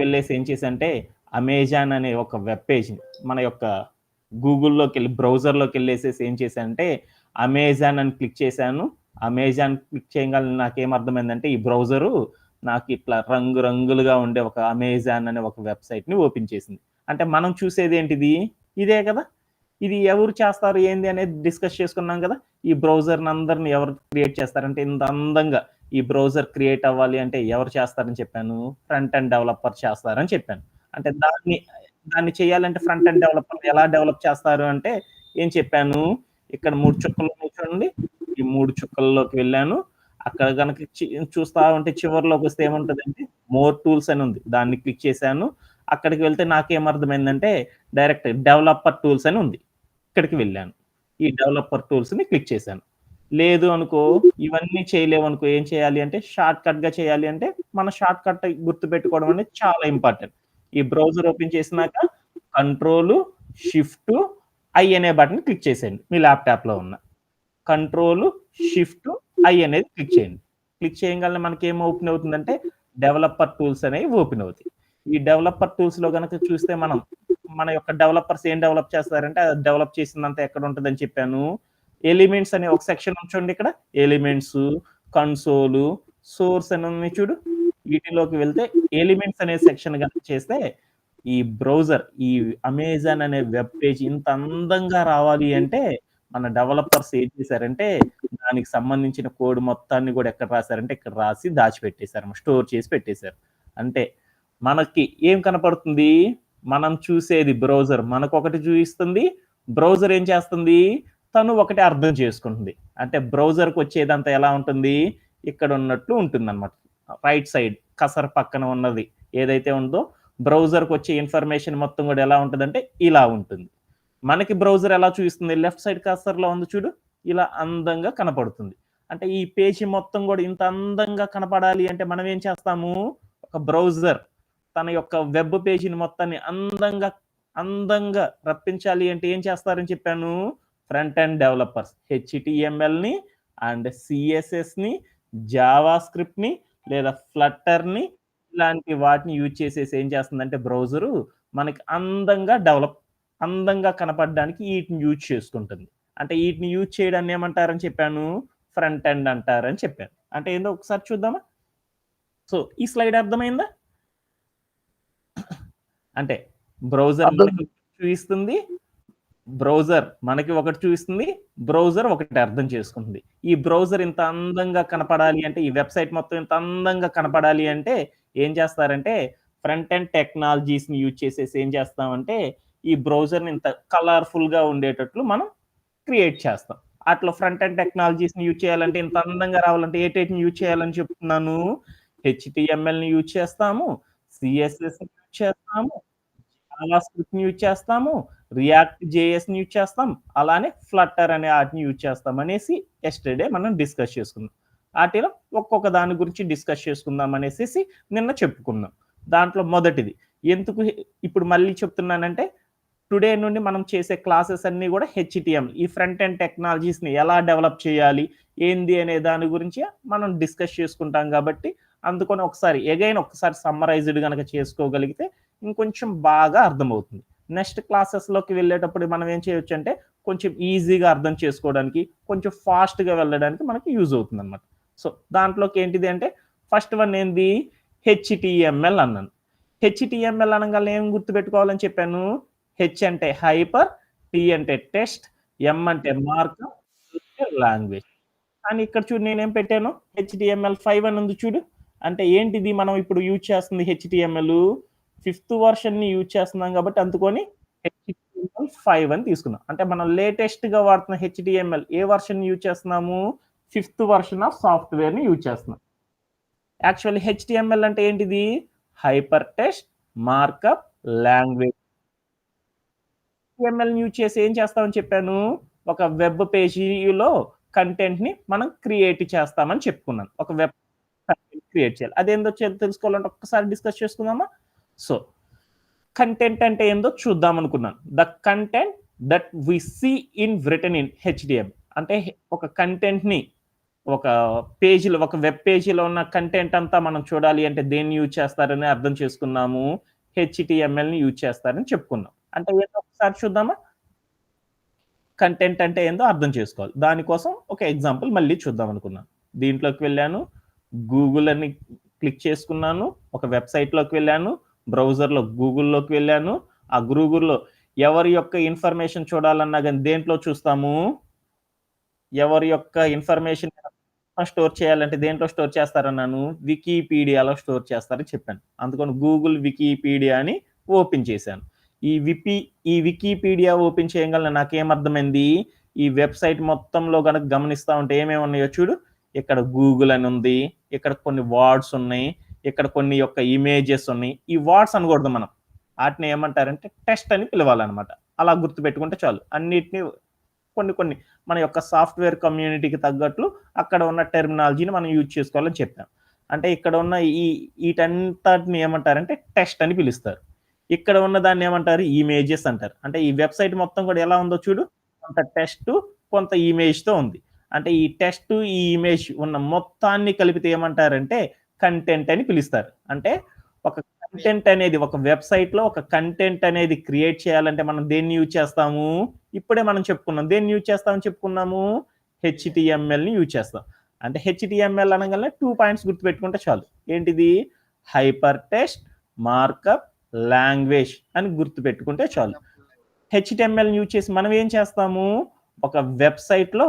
వెళ్ళేసి ఏం చేశానంటే అమెజాన్ అనే ఒక వెబ్ పేజ్ మన యొక్క గూగుల్లోకెళ్ళి బ్రౌజర్లోకెళ్ళేసేసి ఏం చేశానంటే అమెజాన్ అని క్లిక్ చేశాను. అమెజాన్ క్లిక్ చేయగానే నాకేమర్థమైందంటే ఈ బ్రౌజరు నాకు ఇట్లా రంగులుగా ఉండే ఒక అమెజాన్ అనే ఒక వెబ్సైట్ని ఓపెన్ చేసింది. అంటే మనం చూసేది ఏంటిది ఇదే కదా. ఇది ఎవరు చేస్తారు ఏంది అనేది డిస్కస్ చేసుకున్నాం కదా. ఈ బ్రౌజర్ని అందరిని ఎవరు క్రియేట్ చేస్తారంటే ఇంత అందంగా ఈ బ్రౌజర్ క్రియేట్ అవ్వాలి అంటే ఎవరు చేస్తారని చెప్పాను, ఫ్రంట్ అండ్ డెవలపర్ చేస్తారని చెప్పాను. అంటే దాన్ని చేయాలంటే ఫ్రంట్ అండ్ డెవలపర్ ఎలా డెవలప్ చేస్తారు అంటే ఏం చెప్పాను, ఇక్కడ 3 చుక్కలు ఉన్నాయి చూడండి, ఈ 3 చుక్కల్లోకి వెళ్ళాను. అక్కడ కనుక చూస్తా ఉంటే చివరిలోకి వస్తే ఏముంటుందంటే మోర్ టూల్స్ అని ఉంది, దాన్ని క్లిక్ చేశాను. అక్కడికి వెళ్తే నాకేమర్థమైందంటే డైరెక్ట్ డెవలపర్ టూల్స్ అని ఉంది, ఇక్కడికి వెళ్ళాను. ఈ డెవలపర్ టూల్స్ని క్లిక్ చేశాను. లేదు అనుకో ఇవన్నీ చేయలేవు అనుకో ఏం చేయాలి అంటే షార్ట్ కట్ గా చేయాలి అంటే మన షార్ట్ కట్ గుర్తు పెట్టుకోవడం అనేది చాలా ఇంపార్టెంట్. ఈ బ్రౌజర్ ఓపెన్ చేసినాక కంట్రోల్ షిఫ్ట్ ఐ అనే బటన్ క్లిక్ చేసేయండి. మీ ల్యాప్టాప్ లో ఉన్న కంట్రోల్ షిఫ్ట్ ఐ అనేది క్లిక్ చేయండి. క్లిక్ చేయగానే మనకి ఏం ఓపెన్ అవుతుందంటే డెవలపర్ టూల్స్ అనేవి ఓపెన్ అవుతాయి. ఈ డెవలపర్ టూల్స్ లో కనుక చూస్తే మన యొక్క డెవలపర్స్ ఏం డెవలప్ చేస్తారంటే డెవలప్ చేసిందంతా ఎక్కడ ఉంటుందని చెప్పాను, ఎలిమెంట్స్ అనే ఒక సెక్షన్ ఉంచండి. ఇక్కడ ఎలిమెంట్స్, కన్సోల్, సోర్స్ అని ఉన్నాయి చూడు. వీటిలోకి వెళ్తే ఎలిమెంట్స్ అనే సెక్షన్ కనుక చేస్తే ఈ బ్రౌజర్ ఈ అమెజాన్ అనే వెబ్ పేజ్ ఇంత అందంగా రావాలి అంటే మన డెవలపర్స్ ఏం చేశారంటే దానికి సంబంధించిన కోడ్ మొత్తాన్ని కూడా ఎక్కడ రాశారంటే ఇక్కడ రాసి దాచిపెట్టేశారు, స్టోర్ చేసి పెట్టేశారు. అంటే మనకి ఏం కనపడుతుంది, మనం చూసేది బ్రౌజర్ మనకు ఒకటి చూపిస్తుంది, బ్రౌజర్ ఏం చేస్తుంది తను ఒకటి అర్థం చేసుకుంటుంది. అంటే బ్రౌజర్కి వచ్చేదంతా ఎలా ఉంటుంది, ఇక్కడ ఉన్నట్లు ఉంటుంది అనమాట. రైట్ సైడ్ కసర్ పక్కన ఉన్నది ఏదైతే ఉందో బ్రౌజర్కి వచ్చే ఇన్ఫర్మేషన్ మొత్తం కూడా ఎలా ఉంటుందంటే ఇలా ఉంటుంది. మనకి బ్రౌజర్ ఎలా చూపిస్తుంది, లెఫ్ట్ సైడ్ కసర్లో ఉంది చూడు, ఇలా అందంగా కనపడుతుంది. అంటే ఈ పేజీ మొత్తం కూడా ఇంత అందంగా కనపడాలి అంటే మనం ఏం చేస్తాము, ఒక బ్రౌజర్ తన యొక్క వెబ్ పేజీని మొత్తాన్ని అందంగా రప్పించాలి అంటే ఏం చేస్తారని చెప్పాను, ఫ్రంట్ అండ్ డెవలపర్స్ హెచ్టిఎంఎల్ని అండ్ సిఎస్ఎస్ని జావా స్క్రిప్ట్ని లేదా ఫ్లట్టర్ని ఇలాంటి వాటిని యూజ్ చేసేసి ఏం చేస్తుందంటే బ్రౌజరు మనకి అందంగా కనపడడానికి వీటిని యూజ్ చేసుకుంటుంది. అంటే వీటిని యూజ్ చేయడాన్ని ఏమంటారని చెప్పాను, ఫ్రంట్ ఎండ్ అంటారని చెప్పాను. అంటే ఏందో ఒకసారి చూద్దామా. సో ఈ స్లైడ్ అర్థమైందా, అంటే బ్రౌజర్ మనకి చూపిస్తుంది, బ్రౌజర్ మనకి ఒకటి చూపిస్తుంది, బ్రౌజర్ ఒకటి అర్థం చేసుకుంటుంది. ఈ బ్రౌజర్ ఇంత అందంగా కనపడాలి అంటే ఈ వెబ్సైట్ మొత్తం ఇంత అందంగా కనపడాలి అంటే ఏం చేస్తారంటే ఫ్రంట్ ఎండ్ టెక్నాలజీస్ని యూజ్ చేసేసి ఏం చేస్తామంటే ఈ బ్రౌజర్ని ఇంత కలర్ఫుల్గా ఉండేటట్లు మనం క్రియేట్ చేస్తాం. అట్లా ఫ్రంట్ ఎండ్ టెక్నాలజీస్ని యూజ్ చేయాలంటే ఇంత అందంగా రావాలంటే ఏటేటిని యూజ్ చేయాలని చెప్తున్నాను, హెచ్టిఎంఎల్ని యూజ్ చేస్తాము, సిఎస్ఎస్ యూజ్ చేస్తాము, జావా స్క్రిప్ట్ని యూజ్ చేస్తాము, రియాక్ట్ జేఎస్ని యూజ్ చేస్తాం, అలానే ఫ్లట్టర్ అనే వాటిని యూజ్ చేస్తాం అనేసి ఎస్టర్డే మనం డిస్కస్ చేసుకున్నాం. వాటిలో ఒక్కొక్క దాని గురించి డిస్కస్ చేసుకుందాం అనేసి నిన్న చెప్పుకున్నాం. దాంట్లో మొదటిది ఎందుకు ఇప్పుడు మళ్ళీ చెప్తున్నానంటే టుడే నుండి మనం చేసే క్లాసెస్ అన్నీ కూడా హెచ్టిఎంఎల్ ఈ ఫ్రంట్ ఎండ్ టెక్నాలజీస్ని ఎలా డెవలప్ చేయాలి ఏంది అనే దాని గురించి మనం డిస్కస్ చేసుకుంటాం. కాబట్టి అందుకని ఒకసారి సమ్మరైజ్డ్ కనుక చేసుకోగలిగితే ఇంకొంచెం బాగా అర్థమవుతుంది. నెక్స్ట్ క్లాసెస్లోకి వెళ్ళేటప్పుడు మనం ఏం చేయొచ్చు అంటే కొంచెం ఈజీగా అర్థం చేసుకోవడానికి, కొంచెం ఫాస్ట్గా వెళ్ళడానికి మనకి యూజ్ అవుతుంది అనమాట. సో దాంట్లోకి ఏంటిది అంటే ఫస్ట్ వన్ ఏంది, హెచ్టిఎంఎల్ అన్నాను. హెచ్టిఎంఎల్ అనగానే ఏం గుర్తుపెట్టుకోవాలని చెప్పాను, హెచ్ అంటే హైపర్, టి అంటే టెస్ట్, ఎం అంటే మార్కప్, లాంగ్వేజ్. కానీ ఇక్కడ చూడు నేనేం పెట్టాను, HTML5 అని ఉంది చూడు. అంటే ఏంటిది, మనం ఇప్పుడు యూజ్ చేస్తుంది HTML 5th వర్షన్ని యూజ్ చేస్తున్నాం కాబట్టి అందుకొని HTML5 అని తీసుకున్నాం. అంటే మనం లేటెస్ట్గా వాడుతున్న HTML ఏ వర్షన్ యూజ్ చేస్తున్నాము, 5th వర్షన్ ఆఫ్ సాఫ్ట్వేర్ని యూజ్ చేస్తున్నాం. యాక్చువల్లీ HTML అంటే ఏంటిది, hyper text markup language. HTML use చేసి ఏం చేస్తామని చెప్పాను, ఒక వెబ్ పేజీలో కంటెంట్ని మనం క్రియేట్ చేస్తామని చెప్పుకున్నాను. ఒక వెబ్ క్రియేట్ చేయాలి, అదేందో తెలుసుకోవాలంటే ఒక్కసారి డిస్కస్ చేసుకుందామా. సో కంటెంట్ అంటే ఏందో చూద్దాం అనుకున్నాను. The content that we see in written in HTML అంటే ఒక కంటెంట్ని ఒక పేజ్‌లో ఒక వెబ్ పేజీలో ఉన్న కంటెంట్ అంతా మనం చూడాలి అంటే దేన్ని యూజ్ చేస్తారని అర్థం చేసుకున్నాము. హెచ్‌టీఎంఎల్‌ని యూజ్ చేస్తారని చెప్పుకున్నాం. అంటే ఏంటో ఒకసారి చూద్దామా? కంటెంట్ అంటే ఏందో అర్థం చేసుకోవాలి. దానికోసం ఒక ఎగ్జాంపుల్ మళ్ళీ చూద్దాం అనుకున్నాను. దీంట్లోకి వెళ్ళాను. గూగుల్ అని క్లిక్ చేసుకున్నాను. ఒక వెబ్‌సైట్‌లోకి వెళ్ళాను. బ్రౌజర్‌లో గూగుల్‌లోకి వెళ్ళాను. ఆ గూగుల్‌లో ఎవరి యొక్క ఇన్ఫర్మేషన్ చూడాలన్నా గాని దేంట్లో చూస్తాము? ఎవరి యొక్క ఇన్ఫర్మేషన్ స్టోర్ చేయాలంటే దేంట్లో స్టోర్ చేస్తారన్నాను? వికీపీడియాలో స్టోర్ చేస్తారని చెప్పాను. అందుకని గూగుల్ వికీపీడియా అని ఓపెన్ చేశాను. ఈ విపి ఈ వికీపీడియా ఓపెన్ చేయంగాల్నే నాకేమర్థమైంది? ఈ వెబ్‌సైట్ మొత్తంలో గనక గమనిస్తా ఉంటే ఏమేమి ఉన్నాయో చూడు. ఇక్కడ గూగుల్ అని ఉంది. ఇక్కడ కొన్ని వర్డ్స్ ఉన్నాయి. ఇక్కడ కొన్ని యొక్క ఇమేజెస్ ఉన్నాయి. ఈ వర్డ్స్ అనకూడదు మనం. ఆటిని ఏమంటారంటే టెస్ట్ అని పిలవాలన్నమాట. అలా గుర్తుపెట్టుకుంటే చాలు. అన్నిటిని కొన్ని కొన్ని మన యొక్క సాఫ్ట్‌వేర్ కమ్యూనిటీకి తగ్గట్లు అక్కడ ఉన్న టెర్మినాలజీని మనం యూజ్ చేసుకోవాలని చెప్పాం. అంటే ఇక్కడ ఉన్న ఈటంతటిని ఏమంటారంటే టెస్ట్ అని పిలుస్తారు. ఇక్కడ ఉన్న దాన్ని ఏమంటారు? ఇమేజెస్ అంటారు. అంటే ఈ వెబ్‌సైట్ మొత్తం కూడా ఎలా ఉందో చూడు. కొంత టెక్స్టు, కొంత ఇమేజ్‌తో ఉంది. అంటే ఈ టెక్స్టు, ఈ ఇమేజ్ ఉన్న మొత్తాన్ని కలిపితే ఏమంటారంటే కంటెంట్ అని పిలుస్తారు. అంటే ఒక కంటెంట్ అనేది ఒక వెబ్‌సైట్‌లో ఒక కంటెంట్ అనేది క్రియేట్ చేయాలంటే మనం దేన్ని యూజ్ చేస్తాము? ఇప్పుడే మనం చెప్పుకున్నాం. దేన్ని యూజ్ చేస్తామని చెప్పుకున్నాము? హెచ్‌టీఎంఎల్‌ని యూజ్ చేస్తాం. అంటే హెచ్‌టీఎంఎల్ అనంగానే 2 పాయింట్స్ గుర్తుపెట్టుకుంటే చాలు. ఏంటిది? హైపర్ టెక్స్ట్, మార్కప్, లాంగ్వేజ్ అని గుర్తుపెట్టుకుంటే చాలు. హెచ్‌టీఎంఎల్‌ని యూజ్ చేసి మనం ఏం చేస్తాము? ఒక వెబ్‌సైట్‌లో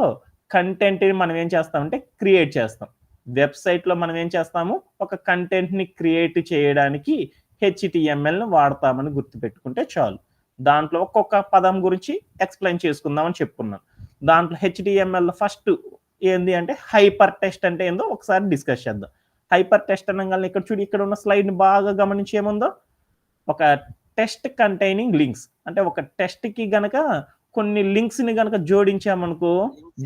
కంటెంట్‌ని మనం ఏం చేస్తామంటే క్రియేట్ చేస్తాం. వెబ్‌సైట్‌లో మనం ఏం చేస్తాము? ఒక కంటెంట్‌ని క్రియేట్ చేయడానికి హెచ్‌టీఎంఎల్‌ని వాడతామని గుర్తుపెట్టుకుంటే చాలు. దాంట్లో ఒక్కొక్క పదం గురించి ఎక్స్‌ప్లెయిన్ చేసుకుందామని చెప్పుకున్నాను. దాంట్లో హెచ్‌టీఎంఎల్‌లో ఫస్ట్ ఏంది అంటే హైపర్ టెక్స్ట్ అంటే ఏందో ఒకసారి డిస్కస్ చేద్దాం. హైపర్ టెక్స్ట్ అనంగాల్నే ఇక్కడ చూడు ఇక్కడ ఉన్న స్లైడ్‌ని బాగా గమనించి ఏముందో ఒక టెక్స్ట్ కంటైనింగ్ లింక్స్. అంటే ఒక టెక్స్ట్‌కి గనక కొన్ని లింక్స్‌ని గనక జోడించామనుకో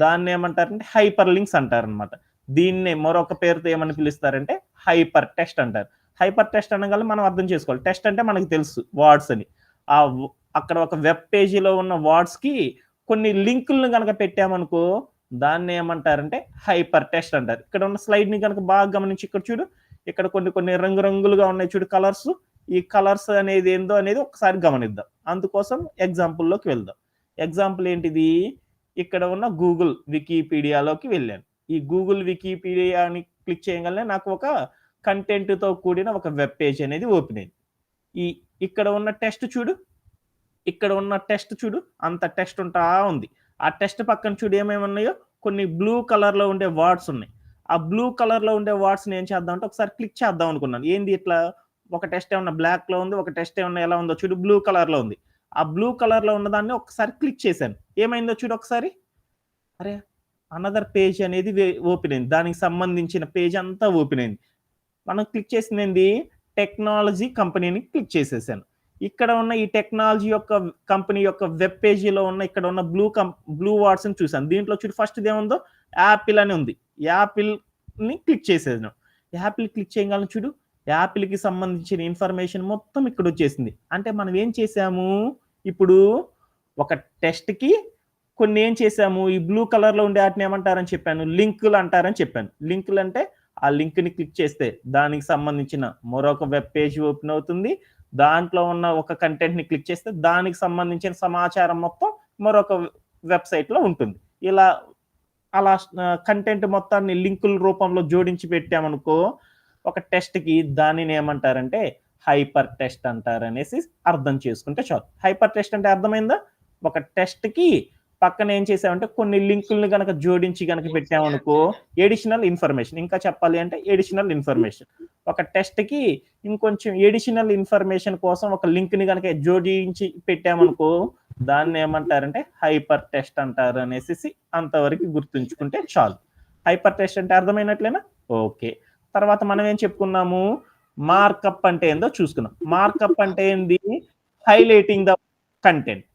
దాన్నేమంటారంటే హైపర్ లింక్స్ అంటారనమాట. దీన్నే మరొక పేరుతో ఏమని పిలుస్తారంటే హైపర్ టెక్స్ట్ అంటారు. హైపర్ టెక్స్ట్ అనంగాల్నే మనం అర్థం చేసుకోవాలి. టెక్స్ట్ అంటే మనకు తెలుసు వర్డ్స్ అని. ఆ వ్ అక్కడ ఒక వెబ్ పేజీలో ఉన్న వర్డ్స్‌కి కొన్ని లింకుల్ని గనక పెట్టామనుకో దాన్నేమంటారంటే హైపర్ టెక్స్ట్ అంటారు. ఇక్కడ ఉన్న స్లైడ్‌ని గనక బాగా గమనించి ఇక్కడ చూడు. ఇక్కడ కొన్ని కొన్ని రంగురంగులుగా ఉన్నాయి చూడు కలర్స్. ఈ కలర్స్ అనేది ఏందో అనేది ఒకసారి గమనిద్దాం. అందుకోసం ఎగ్జాంపుల్‌లోకి వెళ్దాం. ఎగ్జాంపుల్ ఏంటిది? ఇక్కడ ఉన్న గూగుల్ వికీపీడియాలోకి వెళ్ళాను. ఈ గూగుల్ వికీపీడియాని క్లిక్ చేయంగాల్నే నాకు ఒక కంటెంట్‌తో కూడిన ఒక వెబ్ పేజ్ అనేది ఓపెన్ అయింది. ఈ ఇక్కడ ఉన్న టెక్స్ట్ చూడు. ఇక్కడ ఉన్న టెక్స్ట్ చూడు. అంత టెక్స్ట్ ఉంటా ఉంది. ఆ టెక్స్ట్ పక్కన చూడు ఏమేమి ఉన్నాయో కొన్ని బ్లూ కలర్‌లో ఉండే వర్డ్స్ ఉన్నాయి. ఆ బ్లూ కలర్‌లో ఉండే వర్డ్స్‌ని ఏం చేద్దాం అంటే ఒకసారి క్లిక్ చేద్దాం అనుకున్నాను. ఏంది ఇట్లా ఒక టెక్స్ట్ ఏమన్నా బ్లాక్‌లో ఉంది. ఒక టెక్స్ట్ ఏమన్నా ఎలా ఉందో చూడు బ్లూ కలర్‌లో ఉంది. ఆ బ్లూ కలర్‌లో ఉన్నదాన్ని ఒకసారి క్లిక్ చేశాను. ఏమైందో చూడు ఒకసారి. అరే! అనదర్ పేజ్ అనేది ఓపెన్ అయింది. దానికి సంబంధించిన పేజ్ అంతా ఓపెన్ అయింది. మనం క్లిక్ చేసిందేంది? టెక్నాలజీ కంపెనీని క్లిక్ చేసేసాను. ఇక్కడ ఉన్న ఈ టెక్నాలజీ యొక్క కంపెనీ యొక్క వెబ్ పేజీలో ఉన్న ఇక్కడ ఉన్న బ్లూ వర్డ్స్‌ని చూసాను. దీంట్లో చూడు ఫస్ట్‌దేముందో యాపిల్ అని ఉంది. యాపిల్‌ని క్లిక్ చేసేసాను. యాపిల్ క్లిక్ చేయంగానే చూడు యాపిల్‌కి సంబంధించిన ఇన్ఫర్మేషన్ మొత్తం ఇక్కడొచ్చేసింది. అంటే మనం ఏం చేసాము? ఇప్పుడు ఒక టెక్స్ట్‌కి కొన్ని ఏం చేసాము? ఈ బ్లూ కలర్‌లో ఉండే ఆటిని ఏమంటారని చెప్పాను? లింకులు అంటారని చెప్పాను. లింకులంటే ఆ లింక్‌ని క్లిక్ చేస్తే దానికి సంబంధించిన మరొక వెబ్ పేజ్ ఓపెన్ అవుతుంది. దాంట్లో ఉన్న ఒక కంటెంట్‌ని క్లిక్ చేస్తే దానికి సంబంధించిన సమాచారం మొత్తం మరొక వెబ్‌సైట్‌లో ఉంటుంది. ఇలా అలా కంటెంట్ మొత్తాన్ని లింకుల రూపంలో జోడించి పెట్టామనుకో, ఒక టెక్స్ట్‌కి దానిని ఏమంటారంటే హైపర్ టెక్స్ట్ అంటారనేసి అర్థం చేసుకుంటే చాలు. హైపర్ టెక్స్ట్ అంటే అర్థమైందా? ఒక టెక్స్ట్‌కి పక్కన ఏం చేసామంటే కొన్ని లింకుల్ని గనక జోడించి గనక పెట్టామనుకో ఎడిషనల్ ఇన్ఫర్మేషన్. ఇంకా చెప్పాలి అంటే ఎడిషనల్ ఇన్ఫర్మేషన్. ఒక టెక్స్ట్‌కి ఇంకొంచెం ఎడిషనల్ ఇన్ఫర్మేషన్ కోసం ఒక లింక్‌ని గనక జోడించి పెట్టామనుకో దాన్నేమంటారంటే హైపర్ టెక్స్ట్ అంటారు అనేసేసి అంతవరకు గుర్తుంచుకుంటే చాలు. హైపర్ టెక్స్ట్ అంటే అర్థమైనట్లేనా? ఓకే. తర్వాత మనం ఏం చెప్పుకున్నాము? మార్కప్ అంటే ఏందో చూసుకున్నాం. మార్కప్ అంటే ఏంది? Highlighting the content.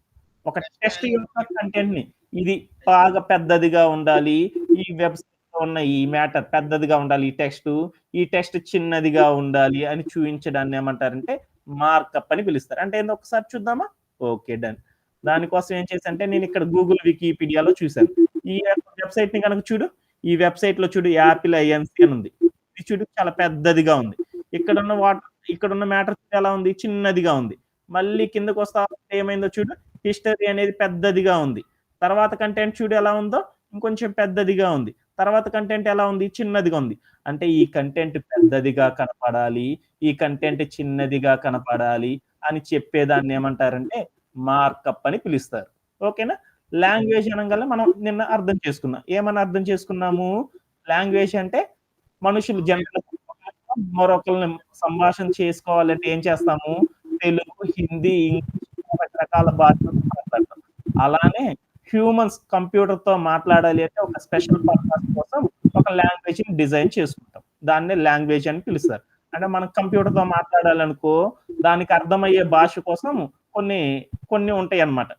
ఒక టెక్స్ట్ యొక్క కంటెంట్‌ని ఇది బాగా పెద్దదిగా ఉండాలి. ఈ వెబ్‌సైట్‌లో ఉన్న ఈ మ్యాటర్ పెద్దదిగా ఉండాలి ఈ టెక్స్టు. ఈ టెక్స్ట్ చిన్నదిగా ఉండాలి అని చూయించడాన్ని ఏమంటారంటే మార్కప్ అని పిలుస్తారు. అంటే ఏందో ఒకసారి చూద్దామా? ఓకే. డన్. దానికోసం ఏం చేశానంటే నేనిక్కడ గూగుల్ వికీపీడియాలో చూసాను. ఈ యొక్క వెబ్‌సైట్‌ని గనక చూడు. ఈ వెబ్‌సైట్‌లో చూడు యాపిల్ ఐఎన్‌సి అని ఉంది. ఇది చూడు చాలా పెద్దదిగా ఉంది. ఇక్కడున్న వాట్ ఇక్కడున్న మ్యాటర్ ఎలా ఉంది? చిన్నదిగా ఉంది. మళ్ళీ కిందకొస్తా ఉంటే ఏమైందో చూడు హిస్టరీ అనేది పెద్దదిగా ఉంది. తర్వాత కంటెంట్ చూడు ఎలా ఉందో ఇంకొంచెం పెద్దదిగా ఉంది. తర్వాత కంటెంట్ ఎలా ఉంది? చిన్నదిగా ఉంది. అంటే ఈ కంటెంట్ పెద్దదిగా కనపడాలి. ఈ కంటెంట్ చిన్నదిగా కనపడాలి అని చెప్పేదాన్ని ఏమంటారంటే మార్కప్ అని పిలుస్తారు. ఓకేనా? లాంగ్వేజ్ అనంగానే మనం నిన్న అర్థం చేసుకున్నాం. ఏమని అర్థం చేసుకున్నాము? లాంగ్వేజ్ అంటే మనుషులు జనరల్‌గా మరొకళ్ళని సంభాషణ చేసుకోవాలంటే ఏం చేస్తాము? తెలుగు, హిందీ, ఇంగ్లీష్ రకరకాల భాషలు మాట్లాడతాం. అలానే హ్యూమన్స్ కంప్యూటర్‌తో మాట్లాడాలి అంటే ఒక స్పెషల్ పర్పస్ కోసం ఒక లాంగ్వేజ్‌ని డిజైన్ చేసుకుంటాం. దాన్నే లాంగ్వేజ్ అని పిలుస్తారు. అంటే మనం కంప్యూటర్‌తో మాట్లాడాలనుకో దానికి అర్థమయ్యే భాష కోసం కొన్ని కొన్ని ఉంటాయన్నమాట.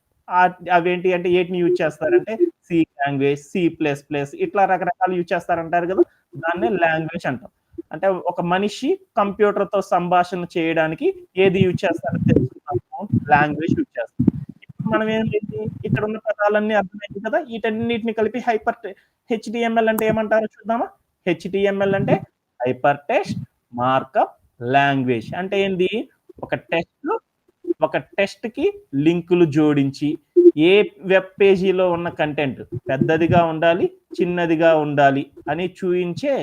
అవేంటి అంటే ఏటిని యూజ్ చేస్తారంటే C language, C plus plus ఇట్లా రకరకాలు యూజ్ చేస్తారంటారు కదా! దాన్నే లాంగ్వేజ్ అంటాం. అంటే ఒక మనిషి కంప్యూటర్‌తో సంభాషణ చేయడానికి ఏది యూజ్ చేస్తారో తెలుసుకున్నాము. లాంగ్వేజ్ యూజ్ చేస్తాం. ఇప్పుడు మనం ఏంటి ఇక్కడున్న పదాలన్నీ అర్థమైంది కదా! వీటన్నిటిని కలిపి హెచ్‌టీఎంఎల్ అంటే ఏమంటారో చూద్దామా? హెచ్‌టీఎంఎల్ అంటే హైపర్ టెక్స్ట్ మార్కప్ లాంగ్వేజ్. అంటే ఏంది? ఒక టెక్స్ట్ ఒక టెక్స్ట్‌కి లింకులు జోడించి ఏ వెబ్ పేజీలో ఉన్న కంటెంట్ పెద్దదిగా ఉండాలి, చిన్నదిగా ఉండాలి అని చూయించే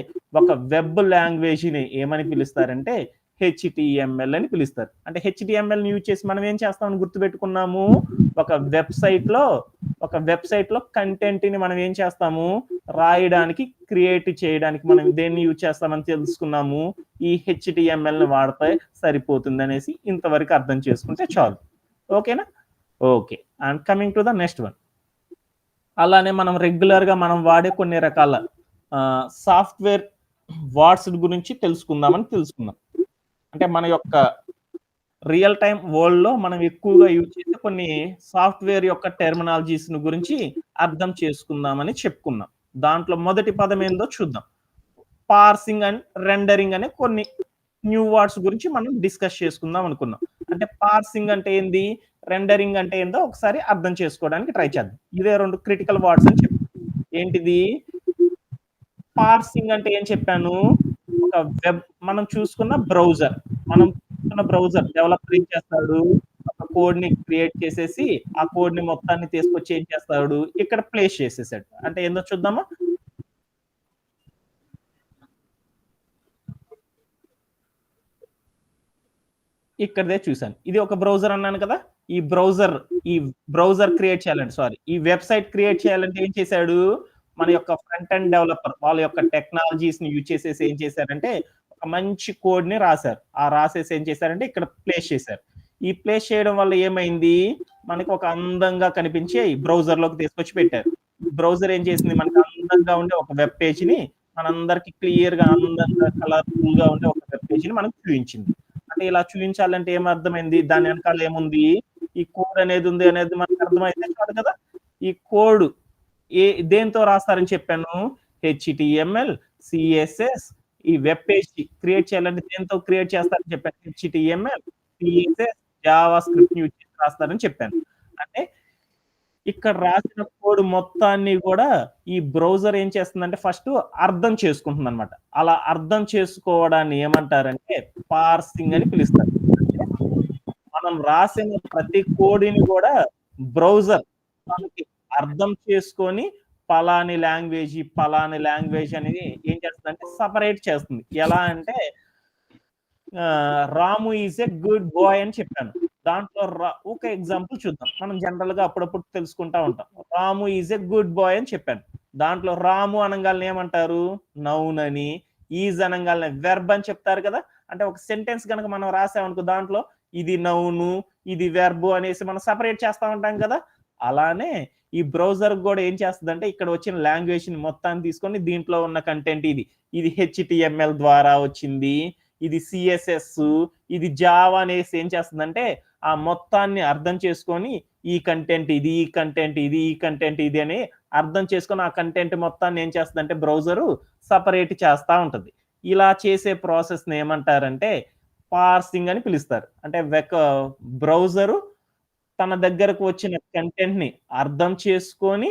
ఒక వెబ్ లాంగ్వేజ్‌ని ఏమని పిలుస్తారంటే హెచ్‌టీఎంఎల్ అని పిలుస్తారు. అంటే హెచ్‌టీఎంఎల్‌ని యూజ్ చేసి మనం ఏం చేస్తామని గుర్తుపెట్టుకున్నాము. ఒక వెబ్‌సైట్‌లో ఒక వెబ్‌సైట్‌లో కంటెంట్‌ని మనం ఏం చేస్తాము రాయడానికి, క్రియేట్ చేయడానికి మనం దేన్ని యూజ్ చేస్తామని తెలుసుకున్నాము. ఈ హెచ్‌టీఎంఎల్‌ని వాడితే సరిపోతుందనేసి ఇంతవరకు అర్థం చేసుకుంటే చాలు. ఓకేనా? Okay. And coming to the next one. అలానే మనం రెగ్యులర్‌గా మనం వాడే కొన్ని రకాల సాఫ్ట్‌వేర్ వర్డ్స్ గురించి తెలుసుకుందాం. అంటే మన యొక్క రియల్ టైమ్ వరల్డ్‌లో మనం ఎక్కువగా యూజ్ చేసే కొన్ని సాఫ్ట్‌వేర్ యొక్క టెర్మినాలజీస్‌ని గురించి అర్థం చేసుకుందామని చెప్పుకున్నాం. దాంట్లో మొదటి పదం ఏందో చూద్దాం. పార్సింగ్ అండ్ రెండరింగ్ అనే కొన్ని న్యూ వర్డ్స్ గురించి మనం డిస్కస్ చేసుకుందాం అనుకున్నాం. అంటే పార్సింగ్ అంటే ఏంది? రెండరింగ్ అంటే ఏందో ఒకసారి అర్థం చేసుకోవడానికి ట్రై చేద్దాం. ఇవే 2 క్రిటికల్ వర్డ్స్ అని చెప్పాను. ఏంటిది? పార్సింగ్ అంటే ఏం చెప్పాను? ఒక వెబ్ మనం చూసుకున్న బ్రౌజర్. మనం చూసుకున్న బ్రౌజర్ డెవలపర్ ఏం చేస్తాడు? ఒక కోడ్‌ని క్రియేట్ చేసేసి, ఆ కోడ్‌ని మొత్తాన్ని తీసుకొచ్చి ఏం చేస్తాడు? ఇక్కడ ప్లేస్ చేసేసాడు. అంటే ఏందో చూద్దామా? ఇక్కడిదే చూసాను. ఇది ఒక బ్రౌజర్ అన్నాను కదా! ఈ బ్రౌజర్ ఈ బ్రౌజర్ క్రియేట్ చేయాలంటే ఈ వెబ్‌సైట్ క్రియేట్ చేయాలంటే ఏం చేశాడు? మన యొక్క ఫ్రంట్ ఎండ్ డెవలపర్ వాళ్ళ యొక్క టెక్నాలజీస్‌ని యూజ్ చేసేసి ఏం చేశారంటే, ఒక మంచి కోడ్‌ని రాసారు. రాసేసి ఏం చేశారంటే ఇక్కడ ప్లేస్ చేశారు. ఈ ప్లేస్ చేయడం వల్ల ఏమైంది? మనకి ఒక అందంగా కనిపించే బ్రౌజర్‌లోకి తీసుకొచ్చి పెట్టారు. ఈ బ్రౌజర్ ఏం చేసింది? మనకు అందంగా ఉండే ఒక వెబ్ పేజ్‌ని మనందరికి క్లియర్‌గా, అందంగా, కలర్‌ఫుల్‌గా ఉండే ఒక వెబ్ పేజ్‌ని మనకు చూయించింది. అంటే ఇలా చూయించాలంటే ఏమర్థమైంది? దాని వెనకాల ఏముంది? ఈ కోడ్ అనేది ఉంది అనేది మనకు అర్థమైతే చాలు కదా! ఈ కోడ్ ఏ దేనితో రాస్తారని చెప్పాను? హెచ్‌టీఎంఎల్, సీఎస్ఎస్ ఈ వెబ్ పేజ్ క్రియేట్ చేయాలంటే దేనితో క్రియేట్ చేస్తారని చెప్పాను? హెచ్‌టీఎంఎల్, సీఎస్ఎస్, జావా స్క్రిప్ట్‌ని యూజ్ చేసి రాస్తారని చెప్పాను. అంటే ఇక్కడ రాసిన కోడ్ మొత్తాన్ని గూడా ఈ బ్రౌజర్ ఏం చేస్తుందంటే ఫస్ట్ అర్థం చేసుకుంటుందనమాట. అలా అర్థం చేసుకోవడాన్ని ఏమంటారంటే పార్సింగ్ అని పిలుస్తారు. అంటే మనం రాసిన ప్రతి కోడ్‌ని గూడా బ్రౌజర్ మనకి అర్థం చేసుకొని పలాని లాంగ్వేజ్ అనేది ఏం చేస్తదంటే సెపరేట్ చేస్తుంది. ఎలా అంటే రాము ఈస్ ఎ గుడ్ బాయ్ అని చెప్పాను. దాంట్లో ఒక ఎగ్జాంపుల్ చూద్దాం. మనం జనరల్‌గా అప్పుడప్పుడు తెలుసుకుంటా ఉంటాం. రాము ఈస్ ఎ గుడ్ బాయ్ అని చెప్పాను. దాంట్లో రాము అనంగాల్నే ఏమంటారు? నౌన్ అని, ఈజ్ అనంగాల్నే వెర్బ్ అని చెప్తారు కదా! అంటే ఒక సెంటెన్స్ గనక మనం రాసామనుకో దాంట్లో ఇది నౌను, ఇది వెర్బ్ అనేసి మనం సెపరేట్ చేస్తా ఉంటాం కదా! అలానే ఈ బ్రౌజర్ గూడా ఏం చేస్తదంటే ఇక్కడ వచ్చిన లాంగ్వేజ్‌ని మొత్తాన్ని తీసుకొని దీంట్లో ఉన్న కంటెంట్ ఇది. ఇది హెచ్‌టీఎంఎల్ ద్వారా వచ్చింది. ఇది సీఎస్ఎస్, ఇది జావా అనేసి ఏం చేస్తుందంటే, ఆ మొత్తాన్ని అర్థం చేసుకొని, ఈ కంటెంట్ ఇది, ఈ కంటెంట్ ఇది, ఈ కంటెంట్ ఇది అని అర్థం చేసుకొని, ఆ కంటెంట్ మొత్తాన్ని ఏం చేస్తదంటే బ్రౌజరు సెపరేట్ చేస్తా ఉంటది. ఇలా చేసే ప్రాసెస్‌ని ఏమంటారంటే, పార్సింగ్ అని పిలుస్తారు. అంటే బ్రౌజరు తన దగ్గరకు వచ్చిన కంటెంట్‌ని అర్థం చేసుకొని,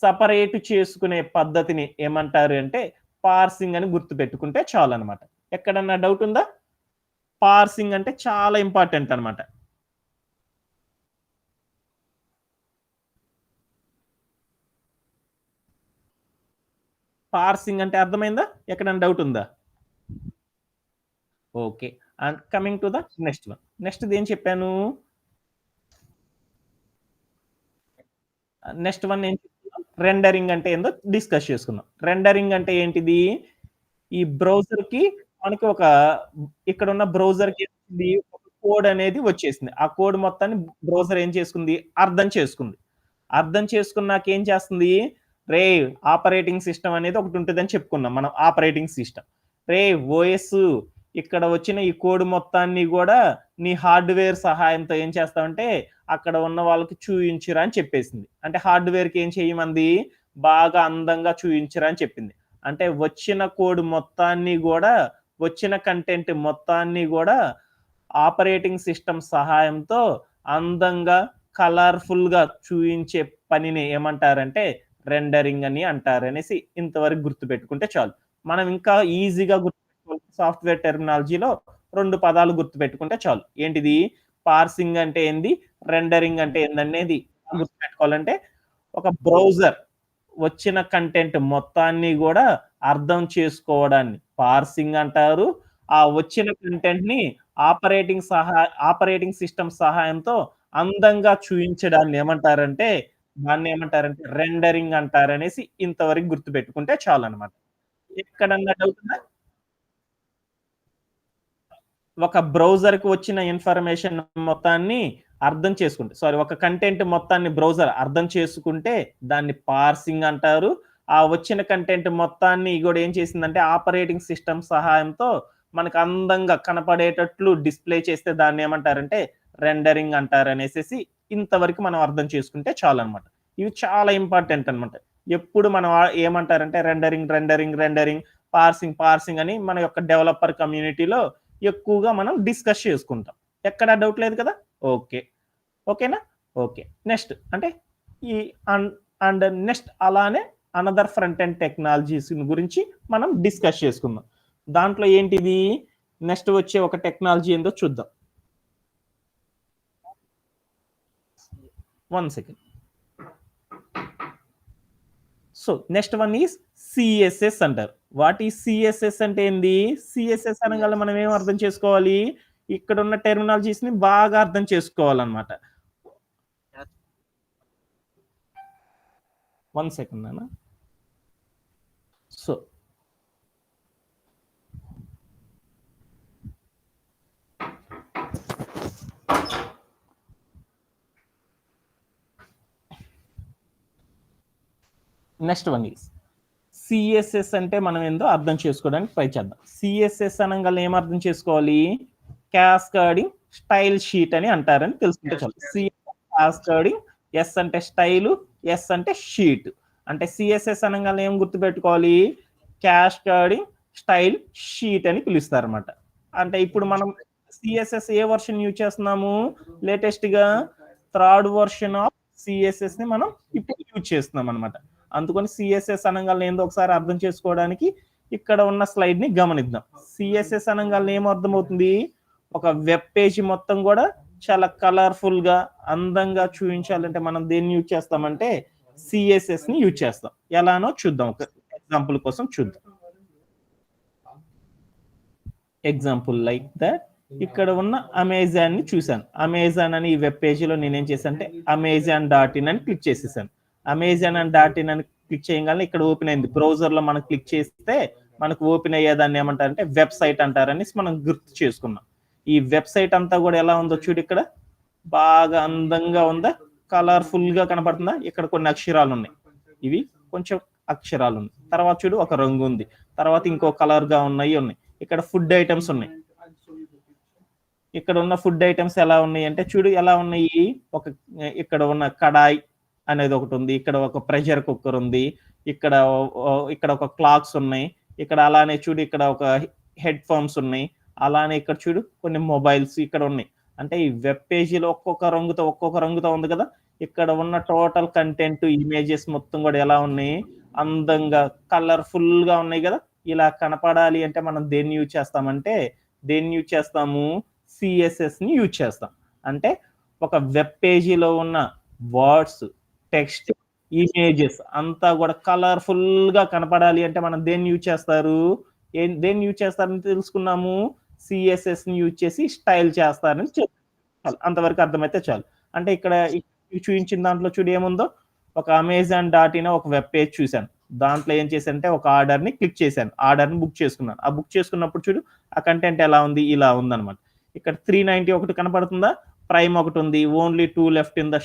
సెపరేట్ చేసుకునే పద్ధతిని ఏమంటారు అంటే పార్సింగ్ అని గుర్తుపెట్టుకుంటే చాలన్నమాట. ఎక్కడన్నా డౌట్ ఉందా? పార్సింగ్ అంటే చాలా ఇంపార్టెంట్ అన్నమాట. పార్సింగ్ అంటే అర్థమైందా? ఎక్కడన్నా డౌట్ ఉందా? Okay. And coming to the next one. నెక్స్ట్‌ది ఏం చెప్పాను? నెక్స్ట్ వన్ ఏం చెప్పుకున్నాం? రెండరింగ్ అంటే ఏందో డిస్కస్ చేసుకుందాం. రెండరింగ్ అంటే ఏంటిది? ఈ బ్రౌజర్‌కి మనకి ఒక ఇక్కడున్న బ్రౌజర్‌కి ఏంది ఒక కోడ్ అనేది వచ్చేసింది. ఆ కోడ్ మొత్తాన్ని బ్రౌజర్ ఏం చేసుకుంది? అర్థం చేసుకుంది. అర్థం చేసుకున్నాక ఏం చేస్తుంది? రేయ్! ఆపరేటింగ్ సిస్టమ్ అనేది ఒకటుంటదని చెప్పుకున్నాం మనం. Operating system. రేయ్! ఓఎస్ ఇక్కడ వచ్చిన ఈ కోడ్ మొత్తాన్ని గూడా నీ హార్డ్‌వేర్ సహాయంతో ఏం చేస్తావంటే, అక్కడ ఉన్న వాళ్ళకి చూయించురా అని చెప్పేసింది. అంటే హార్డ్‌వేర్‌కి ఏం చేయమంది? బాగా అందంగా చూయించురా అని చెప్పింది. అంటే వచ్చిన కోడ్ మొత్తాన్ని గూడా, వచ్చిన కంటెంట్ మొత్తాన్ని గూడా ఆపరేటింగ్ సిస్టమ్ సహాయంతో అందంగా, కలర్‌ఫుల్‌గా చూయించే పనిని ఏమంటారంటే రెండరింగ్ అని అంటారనేసి ఇంతవరకు గుర్తుపెట్టుకుంటే చాలు. మనం ఇంకా ఈజీగా గుర్తుపెట్టుకోవాలి సాఫ్ట్‌వేర్ టెర్మినాలజీలో 2 పదాలు గుర్తుపెట్టుకుంటే చాలు. ఏంటిది? పార్సింగ్ అంటే ఏంది? రెండరింగ్ అంటే ఏందనేది గుర్తుపెట్టుకోవాలంటే ఒక బ్రౌజర్ వచ్చిన కంటెంట్ మొత్తాన్ని గూడా అర్థం చేసుకోవడాన్ని పార్సింగ్ అంటారు. ఆ వచ్చిన కంటెంట్‌ని ఆపరేటింగ్ సిస్టమ్ సహాయంతో అందంగా చూయించడాన్ని ఏమంటారంటే, దాన్నేమంటారంటే రెండరింగ్ అంటారనేసి ఇంతవరకు గుర్తుపెట్టుకుంటే చాలన్నమాట. ఎక్కడన్నా డౌట్ ఉందా? ఒక బ్రౌజర్‌కి వచ్చిన ఇన్ఫర్మేషన్ మొత్తాన్ని అర్థం చేసుకుంటే ఒక కంటెంట్ మొత్తాన్ని బ్రౌజర్ అర్థం చేసుకుంటే దాన్ని పార్సింగ్ అంటారు. ఆ వచ్చిన కంటెంట్ మొత్తాన్ని గూడా ఏం చేసిందంటే ఆపరేటింగ్ సిస్టమ్ సహాయంతో మనకు అందంగా కనపడేటట్లు డిస్‌ప్లే చేస్తే దాన్నేమంటారంటే రెండరింగ్ అంటారనేసేసి ఇంతవరకు మనం అర్థం చేసుకుంటే చాలన్నమాట. ఇవి చాలా ఇంపార్టెంట్ అన్నమాట. ఎప్పుడు మనం ఏమంటారంటే రెండరింగ్, పార్సింగ్ అని మన యొక్క డెవలపర్ కమ్యూనిటీలో ఎక్కువగా మనం డిస్కస్ చేసుకుంటాం. ఎక్కడ డౌట్ లేదు కదా? ఓకే. ఓకేనా? ఓకే. నెక్స్ట్ అంటే ఈ అన్ అండ్ నెక్స్ట్ అలానే అనదర్ ఫ్రంట్ ఎండ్ టెక్నాలజీస్ గురించి మనం డిస్కస్ చేసుకుందాం. దాంట్లో ఏంటిది? నెక్స్ట్ వచ్చే ఒక టెక్నాలజీ ఏందో చూద్దాం. 1 second. So, next one is CSS అంటారు. వాట్ ఈస్ సీఎస్ఎస్ అంటే ఏంది? సీఎస్ఎస్ అనంగానే మనం ఏం అర్థం చేసుకోవాలి? ఇక్కడున్న టెర్మినాలజీస్‌ని బాగా అర్థం చేసుకోవాలన్నమాట. 1 సెకండ్ నాన్న. So next one is CSS అంటే మనం ఏందో అర్థం చేసుకోవడానికి ట్రై చేద్దాం. సిఎస్ఎస్ అనంగానే ఏం అర్థం చేసుకోవాలి? క్యాస్కేడింగ్ స్టైల్ షీట్ అని అంటారని తెలుసుకుంటే చాలు. క్యాస్కేడింగ్, ఎస్ అంటే స్టైలు, ఎస్ అంటే షీట్. అంటే సిఎస్ఎస్ అనంగానే ఏం గుర్తుపెట్టుకోవాలి? క్యాస్కేడింగ్ స్టైల్ షీట్ అని పిలుస్తారన్నమాట. అంటే ఇప్పుడు మనం సిఎస్ఎస్ ఏ వర్షన్ యూజ్ చేస్తున్నాము? లేటెస్ట్‌గా థర్డ్ వర్షన్ ఆఫ్ సిఎస్ఎస్ ని మనం ఇప్పుడు యూజ్ చేస్తున్నాం అన్నమాట. అందుకని సిఎస్ఎస్ అనంగానే ఏందో ఒకసారి అర్థం చేసుకోవడానికి ఇక్కడ ఉన్న స్లైడ్ ని గమనిద్దాం. సిఎస్ఎస్ అనంగానే ఏం అర్థమవుతుంది? ఒక వెబ్ పేజ్ మొత్తం కూడా చాలా కలర్‌ఫుల్ గా అందంగా చూయించాలంటే మనం దేన్ని యూజ్ చేస్తామంటే సిఎస్ఎస్ ని యూజ్ చేస్తాం. ఎలానో చూద్దాం. ఒక ఎగ్జాంపుల్ కోసం చూద్దాం. ఎగ్జాంపుల్ లైక్ దట్ ఇక్కడ ఉన్న అమెజాన్‌ని చూసాను. అమెజాన్ అని ఈ వెబ్ పేజ్‌లో నేనేం చేశానంటే అమెజాన్ డాట్ ఇన్ అని క్లిక్ చేసేసాను. అమెజాన్ అని డాట్ ఇన్ అని క్లిక్ చేయగానే ఇక్కడ ఓపెన్ అయింది. బ్రౌజర్‌లో మనం క్లిక్ చేస్తే మనకు ఓపెన్ అయ్యేదాన్ని ఏమంటారంటే వెబ్‌సైట్ అంటారనేసి మనం గుర్తు చేసుకున్నాం. ఈ వెబ్‌సైట్ అంతా కూడా ఎలా ఉందో చూడు ఇక్కడ. బాగా అందంగా ఉందా? కలర్‌ఫుల్‌గా కనపడుతుందా? ఇక్కడ కొన్ని అక్షరాలు ఉన్నాయి. ఇవి కొంచెం అక్షరాలు ఉన్నాయి. తర్వాత చూడు ఒక రంగు ఉంది. తర్వాత ఇంకో కలర్‌గా ఉన్నాయి. ఇక్కడ ఫుడ్ ఐటెమ్స్ ఉన్నాయి. ఇక్కడ ఉన్న ఫుడ్ ఐటెమ్స్ ఎలా ఉన్నాయి అంటే చూడు ఎలా ఉన్నాయి? ఒక ఇక్కడ ఉన్న కడాయి అనేది ఒకటి ఉంది. ఇక్కడ ఒక ప్రెషర్ కుక్కర్ ఉంది. ఇక్కడ ఇక్కడ ఒక క్లాక్స్ ఉన్నాయి. ఇక్కడ అలానే చూడు ఇక్కడ ఒక హెడ్ ఫోన్స్ ఉన్నాయి. అలానే ఇక్కడ చూడు కొన్ని మొబైల్స్ ఇక్కడ ఉన్నాయి. అంటే ఈ వెబ్ పేజీలో ఒక్కొక్క రంగుతో ఉంది కదా! ఇక్కడ ఉన్న టోటల్ కంటెంట్, ఇమేజెస్ మొత్తం గూడా ఎలా ఉన్నాయి? అందంగా, కలర్‌ఫుల్‌గా ఉన్నాయి గదా! ఇలా కనపడాలి అంటే మనం దేన్ని యూజ్ చేస్తామంటే, దేన్ని యూజ్ చేస్తాము? సీఎస్ఎస్‌ని యూజ్ చేస్తాం. అంటే ఒక వెబ్ పేజీలో ఉన్న వర్డ్స్, టెక్స్ట్, ఇమేజెస్ అంతా గూడా కలర్‌ఫుల్‌గా కనపడాలి అంటే మనం దేన్ని యూజ్ చేస్తారు? దేన్ని యూజ్ చేస్తారని తెలుసుకున్నాము? సీఎస్ఎస్‌ని యూజ్ చేసి స్టైల్ చేస్తారని చాలు. అంతవరకు అర్థమైతే చాలు. అంటే ఇక్కడ చూయించిన దాంట్లో చూడు ఏముందో, ఒక అమెజాన్ డాట్ ఇన్ ఒక వెబ్ పేజ్ చూసాను. దాంట్లో ఏం చేశానంటే ఒక ఆర్డర్‌ని క్లిక్ చేశాను. ఆర్డర్‌ని బుక్ చేసుకున్నాను. ఆ బుక్ చేసుకున్నప్పుడు చూడు ఆ కంటెంట్ ఎలా ఉంది? ఇలా ఉందన్నమాట. ఇక్కడ 390 ఒకటి కనపడుతుందా? ప్రైమ్ ఒకటుంది. Only 2 left in the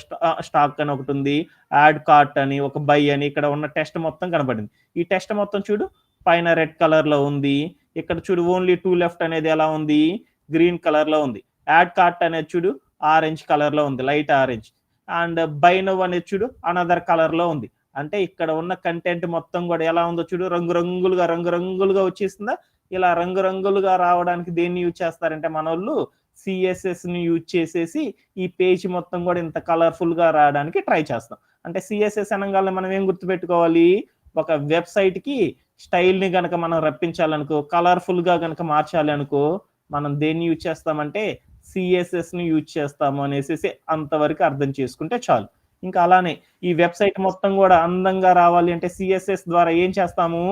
stock అని ఒకటుంది. యాడ్ కార్ట్ అని, ఒక బై అని ఇక్కడ ఉన్న టెక్స్ట్ మొత్తం కనపడింది. ఈ టెక్స్ట్ మొత్తం చూడు పైన రెడ్ కలర్‌లో ఉంది. ఇక్కడ చూడు ఓన్లీ 2 లెఫ్ట్ అనేది ఎలా ఉంది? గ్రీన్ కలర్‌లో ఉంది. యాడ్ కార్ట్ అనేది చూడు ఆరెంజ్ కలర్‌లో ఉంది. Light orange. And by now అనేది చూడు అనదర్ కలర్‌లో ఉంది. అంటే ఇక్కడ ఉన్న కంటెంట్ మొత్తం గూడా ఎలా ఉందో చూడు రంగురంగులుగా వచ్చేసిందా? ఇలా రంగురంగులుగా రావడానికి దేన్ని యూజ్ చేస్తారంటే మనోళ్ళు సీఎస్ఎస్‌ని యూజ్ చేసేసి ఈ పేజ్ మొత్తం గూడా ఇంత కలర్‌ఫుల్‌గా రావడానికి ట్రై చేస్తాం. అంటే సీఎస్ఎస్ అనంగానే మనం ఏం గుర్తుపెట్టుకోవాలి? ఒక వెబ్‌సైట్‌కి స్టైల్‌ని గనక మనం రప్పించాలనుకో, కలర్‌ఫుల్‌గా గనక మార్చాలి అనుకో, మనం దేన్ని యూజ్ చేస్తామంటే సీఎస్ఎస్‌ని యూజ్ చేస్తాము అనేసేసి అంతవరకు అర్థం చేసుకుంటే చాలు. ఇంకా అలానే ఈ వెబ్‌సైట్ మొత్తం గూడా అందంగా రావాలి అంటే సీఎస్ఎస్ ద్వారా ఏం చేస్తాము?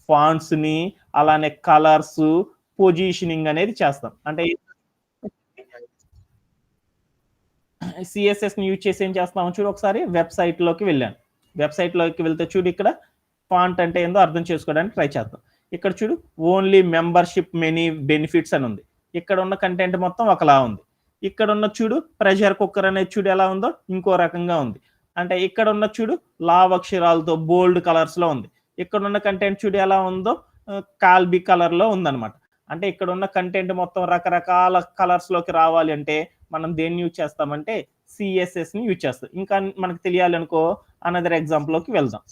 ఫాంట్స్‌ని, అలానే కలర్సు, పొజిషనింగ్ అనేది చేస్తాం. అంటే సీఎస్ఎస్‌ని యూజ్ చేసి ఏం చేస్తామో చూడు ఒకసారి వెబ్‌సైట్‌లోకి వెళ్ళాను. వెబ్‌సైట్‌లోకి వెళ్తే చూడు ఇక్కడ ఫాంట్ అంటే ఏందో అర్థం చేసుకోవడానికి ట్రై చేద్దాం. ఇక్కడ చూడు ఓన్లీ మెంబర్‌షిప్ మెనీ బెనిఫిట్స్ అని ఉంది. ఇక్కడ ఉన్న కంటెంట్ మొత్తం ఒకలా ఉంది. ఇక్కడ ఉన్న చూడు ప్రెషర్ కుక్కర్ అనేది చూడు ఎలా ఉందో ఇంకో రకంగా ఉంది. అంటే ఇక్కడ ఉన్న చూడు లావు అక్షరాలతో బోల్డ్ కలర్స్‌లో ఉంది. ఇక్కడ ఉన్న కంటెంట్ చూడు ఎలా ఉందో కాల్బీ కలర్‌లో ఉందన్నమాట. అంటే ఇక్కడ ఉన్న కంటెంట్ మొత్తం రకరకాల కలర్స్‌లోకి రావాలి అంటే మనం దేన్ని యూజ్ చేస్తామంటే సీఎస్ఎస్‌ని యూజ్ చేస్తాం. ఇంకా మనకు తెలియాలనుకో అనదర్ ఎగ్జాంపుల్‌లోకి వెళ్దాం.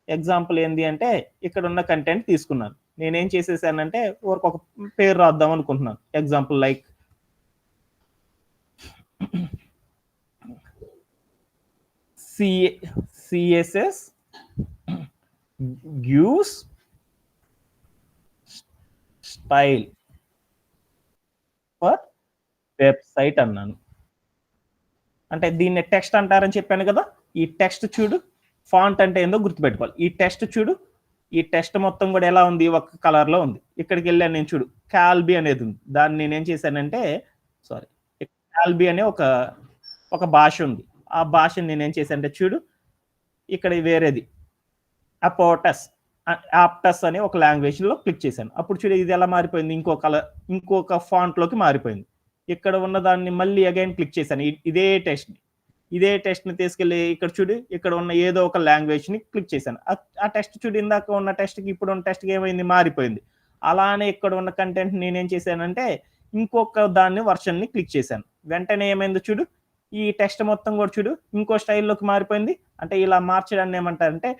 ఎగ్జాంపుల్ ఏంది అంటే ఇక్కడ ఉన్న కంటెంట్ తీసుకున్నాను. నేనేం చేసేసానంటే ఊరికొక పేరు రాద్దాం అనుకుంటున్నాను. Example like C CSS gives style for website అన్నాను. అంటే దీన్ని టెక్స్ట్ అంటారని చెప్పాను కదా! ఈ టెక్స్ట్ చూడు ఫాంట్ అంటే ఏందో గుర్తుపెట్టుకోవాలి. ఈ టెక్స్ట్ చూడు, ఈ టెక్స్ట్ మొత్తం గూడా ఎలా ఉంది? ఒక కలర్‌లో ఉంది. ఇక్కడికెళ్ళాను నేను చూడు. కాల్బీ అనేది ఉంది. దాన్ని నేనేం చేశానంటే సారీ కాల్బీ అనే ఒక భాష ఉంది. ఆ భాషని నేనేం చేశానంటే చూడు, ఇక్కడ వేరేది అపోటస్ ఆప్టస్ అనే ఒక లాంగ్వేజ్‌లో క్లిక్ చేశాను. అప్పుడు చూడు ఇది ఎలా మారిపోయింది? ఇంకొక ఫాంట్‌లోకి మారిపోయింది. ఇక్కడ ఉన్న దాన్ని మళ్ళీ అగైన్ క్లిక్ చేశాను. ఇదే టెక్స్ట్‌ని తీసుకెళ్ళి ఇక్కడ చూడు, ఇక్కడ ఉన్న ఏదో ఒక లాంగ్వేజ్‌ని క్లిక్ చేశాను. ఆ టెక్స్ట్ చూడు ఇందాక ఉన్న టెక్స్ట్‌కి ఇప్పుడున్న టెక్స్ట్‌కి ఏమైంది? మారిపోయింది. అలానే ఇక్కడ ఉన్న కంటెంట్ నేనేం చేశానంటే ఇంకొక దాన్ని వెర్షన్‌ని క్లిక్ చేశాను. వెంటనే ఏమైందో చూడు, ఈ టెక్స్ట్ మొత్తం కూడా చూడు ఇంకో స్టైల్‌లోకి మారిపోయింది. అంటే ఇలా మార్చడాన్ని ఏమంటారంటే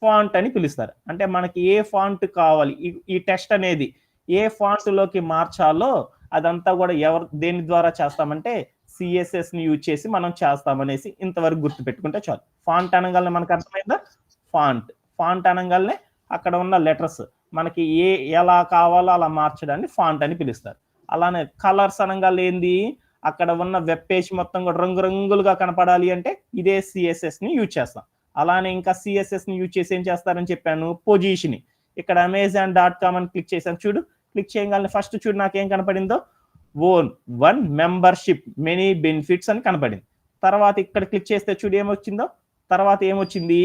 ఫాంట్ అని పిలుస్తారు. అంటే మనకి ఏ ఫాంట్ కావాలి, ఈ టెక్స్ట్ అనేది ఏ ఫాంట్‌లోకి మార్చాలో అదంతా గూడా దేని ద్వారా చేస్తామంటే సీఎస్ఎస్‌ని యూజ్ చేసి మనం చేస్తామనేసి ఇంతవరకు గుర్తుపెట్టుకుంటే చాలు. ఫాంట్ అనంగాల్నే మనకు అర్థమైందా? ఫాంట్. ఫాంట్ అనంగాల్నే అక్కడ ఉన్న లెటర్స్ మనకి ఎలా కావాలో అలా మార్చడాన్ని ఫాంట్ అని పిలుస్తారు. అలానే కలర్స్ అనంగాల్నే ఏంది? అక్కడ ఉన్న వెబ్ పేజ్ మొత్తం కూడా రంగురంగులుగా కనపడాలి అంటే ఇదే సీఎస్ఎస్‌ని యూజ్ చేస్తాం. అలానే ఇంకా సీఎస్ఎస్‌ని యూజ్ చేసి ఏం చేస్తారని చెప్పాను? పొజిషనింగ్. ఇక్కడ amazon.com అని క్లిక్ చేశాను చూడు. క్లిక్ చేయంగాల్నే ఫస్ట్ చూడు నాకేం కనపడిందో వన్ మెంబర్‌షిప్ మెనీ బెనిఫిట్స్ అని కనపడింది. తర్వాత ఇక్కడ క్లిక్ చేస్తే చూడు ఏమొచ్చిందో? తర్వాత ఏమొచ్చింది?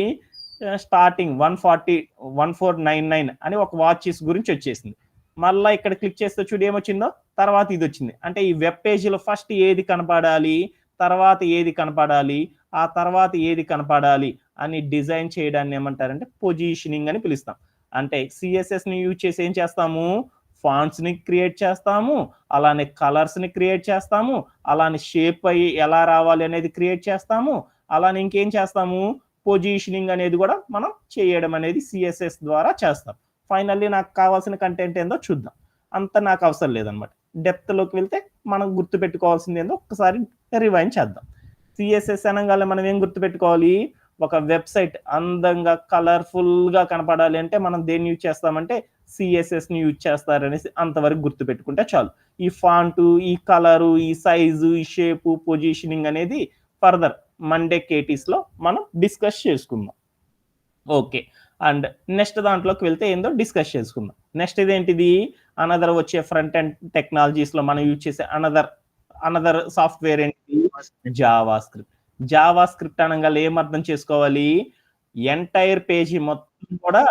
స్టార్టింగ్ 1499 అని ఒక వాచెస్ గురించి వచ్చేసింది. మళ్ళా ఇక్కడ క్లిక్ చేస్తే చూడు ఏమొచ్చిందో? తర్వాత ఇదొచ్చింది. అంటే ఈ వెబ్ పేజ్‌లో ఫస్ట్ ఏది కనపడాలి? తర్వాత ఏది కనపడాలి? ఆ తర్వాత ఏది కనపడాలి? అని డిజైన్ చేయడాన్ని ఏమంటారంటే పొజిషనింగ్ అని పిలుస్తాం. అంటే సీఎస్ఎస్‌ని యూజ్ చేసి ఏం చేస్తాము? ఫాంట్స్‌ని క్రియేట్ చేస్తాము. అలానే కలర్స్‌ని క్రియేట్ చేస్తాము. అలానే షేప్ అయ్యి ఎలా రావాలి అనేది క్రియేట్ చేస్తాము. అలానే ఇంకేం చేస్తాము? పొజిషనింగ్ అనేది గూడా మనం చేయడం అనేది సీఎస్ఎస్ ద్వారా చేస్తాం. ఫైనల్లీ నాకు కావాల్సిన కంటెంట్ ఏందో చూద్దాం. అంత నాకు అవసరం లేదనమాట. డెప్త్‌లోకి వెళ్తే మనం గుర్తుపెట్టుకోవాల్సింది ఏందో ఒక్కసారి రివైండ్ చేద్దాం. సిఎస్ఎస్ అనంగానే మనం ఏం గుర్తుపెట్టుకోవాలి, ఒక వెబ్‌సైట్ అందంగా, కలర్‌ఫుల్‌గా కనపడాలి అంటే మనం దేన్ని యూజ్ చేస్తామంటే సిఎస్ఎస్‌ని యూజ్ చేస్తారనేసి అంతవరకు గుర్తుపెట్టుకుంటే చాలు. ఈ ఫాంటు, ఈ కలరు, ఈ సైజు, ఈ షేపు, పొజిషనింగ్ అనేది ఫర్దర్ మండే కేటీస్‌లో మనం డిస్కస్ చేసుకుందాం. ఓకే. అండ్ నెక్స్ట్ దాంట్లోకి వెళ్తే ఏందో డిస్కస్ చేసుకుందాం. నెక్స్ట్ ఇదేంటిది? అనదర్ వచ్చే ఫ్రంట్ ఎండ్ టెక్నాలజీస్‌లో మనం యూజ్ చేసే అనదర్ సాఫ్ట్‌వేర్ ఏంటిది? Java script. జావా స్క్రిప్ట్ అనంగానే ఏం అర్థం చేసుకోవాలి? ఎంటైర్ పేజీ మొత్తం కూడా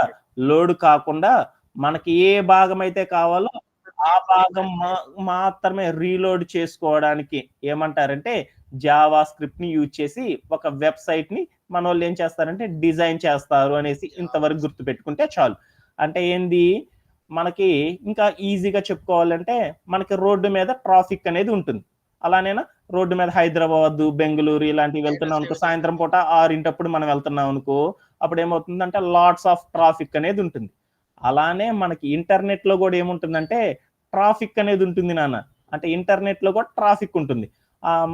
లోడ్ కాకుండా మనకి ఏ భాగమైతే కావాలో ఆ భాగం మాత్రమే రీలోడ్ చేసుకోవడానికి ఏమంటారంటే జావా స్క్రిప్ట్‌ని యూజ్ చేసి ఒక వెబ్‌సైట్‌ని మనోళ్ళు ఏం చేస్తారంటే డిజైన్ చేస్తారు అనేసి ఇంతవరకు గుర్తుపెట్టుకుంటే చాలు. అంటే ఏంది? మనకి ఇంకా ఈజీగా చెప్పుకోవాలంటే మనకి రోడ్డు మీద ట్రాఫిక్ అనేది ఉంటుంది. అలానేనా? రోడ్డు మీద హైదరాబాద్, బెంగుళూరు ఇలాంటివి వెళ్తున్నాం అనుకో, సాయంత్రం పూట 6 మనం వెళ్తున్నాం అనుకో, అప్పుడేమవుతుందంటే లాట్స్ ఆఫ్ ట్రాఫిక్ అనేది ఉంటుంది. అలానే మనకి ఇంటర్నెట్‌లో గూడా ఏముంటుందంటే ట్రాఫిక్ అనేది ఉంటుంది నాన్న. అంటే ఇంటర్నెట్‌లో కూడా ట్రాఫిక్ ఉంటుంది.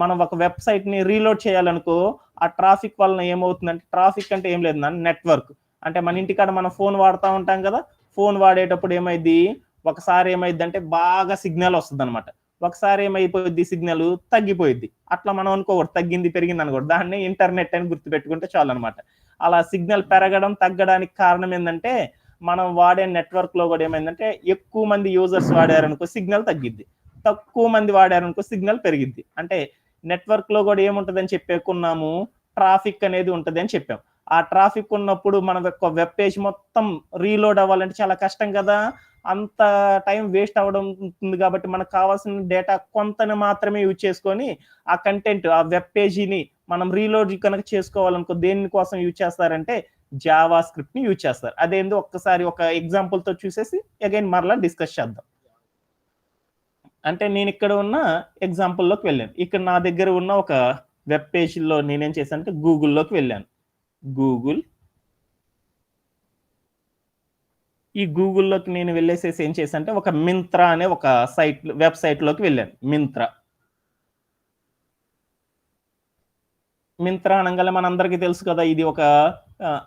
మనం ఒక వెబ్‌సైట్‌ని రీలోడ్ చేయాలనుకో, ఆ ట్రాఫిక్ వలన ఏమవుతుందంటే ట్రాఫిక్ అంటే ఏం లేదు నాన్న నెట్‌వర్క్. అంటే మన ఇంటికాడ మనం ఫోన్ వాడుతా ఉంటాం కదా! ఫోన్ వాడేటప్పుడు ఏమైద్ది? ఒకసారి ఏమైద్దంటే బాగా సిగ్నల్ వస్తదనమాట. ఒకసారి ఏమైపోద్ది సిగ్నల్ తగ్గిపోయిద్ది. అట్లా మనం అనుకోకూడదు. తగ్గింది, పెరిగింది అనకూడదు. దాన్ని ఇంటర్నెట్ అని గుర్తుపెట్టుకుంటే చాలనమాట. అలా సిగ్నల్ పెరగడం, తగ్గడానికి కారణం ఏందంటే, మనం వాడే నెట్‌వర్క్‌లో గూడా ఏమైందంటే, ఎక్కువ మంది యూజర్స్ వాడారనుకో సిగ్నల్ తగ్గిద్ది. తక్కువ మంది వాడారనుకో సిగ్నల్ పెరిగిద్ది. అంటే నెట్‌వర్క్‌లో గూడా ఏముంటదని చెప్పేకున్నాము, ట్రాఫిక్ అనేది ఉంటదని చెప్పాం. ఆ ట్రాఫిక్ ఉన్నప్పుడు మన యొక్క వెబ్ పేజ్ మొత్తం రీలోడ్ అవ్వాలంటే చాలా కష్టం గదా! అంత టైం వేస్ట్ అవ్వడం ఉంటుంది గాబట్టి, మనకు కావాల్సిన డేటా కొంతని మాత్రమే యూజ్ చేసుకొని, ఆ కంటెంట్, ఆ వెబ్ పేజీని మనం రీలోడ్ కనుక చేసుకోవాలనుకో దేని కోసం యూజ్ చేస్తారంటే, జావా స్క్రిప్ట్‌ని యూజ్ చేస్తారు. అదేందో ఒక్కసారి ఒక ఎగ్జాంపుల్‌తో చూసేసి అగైన్ మరలా డిస్కస్ చేద్దాం. అంటే నేనిక్కడ ఉన్న ఎగ్జాంపుల్‌లోకి వెళ్ళాను. ఇక్కడ నా దగ్గర ఉన్న ఒక వెబ్ పేజ్‌లో నేనేం చేశానంటే గూగుల్‌లోకి వెళ్ళాను. గూగుల్. ఈ గూగుల్‌లోకి నేను వెళ్ళేసేసి ఏం చేశానంటే ఒక మింత్రా అనే ఒక వెబ్‌సైట్‌లోకి వెళ్ళాను. మింత్రా. మింత్రా అనంగానే మనందరికీ తెలుసు కదా! ఆహ్,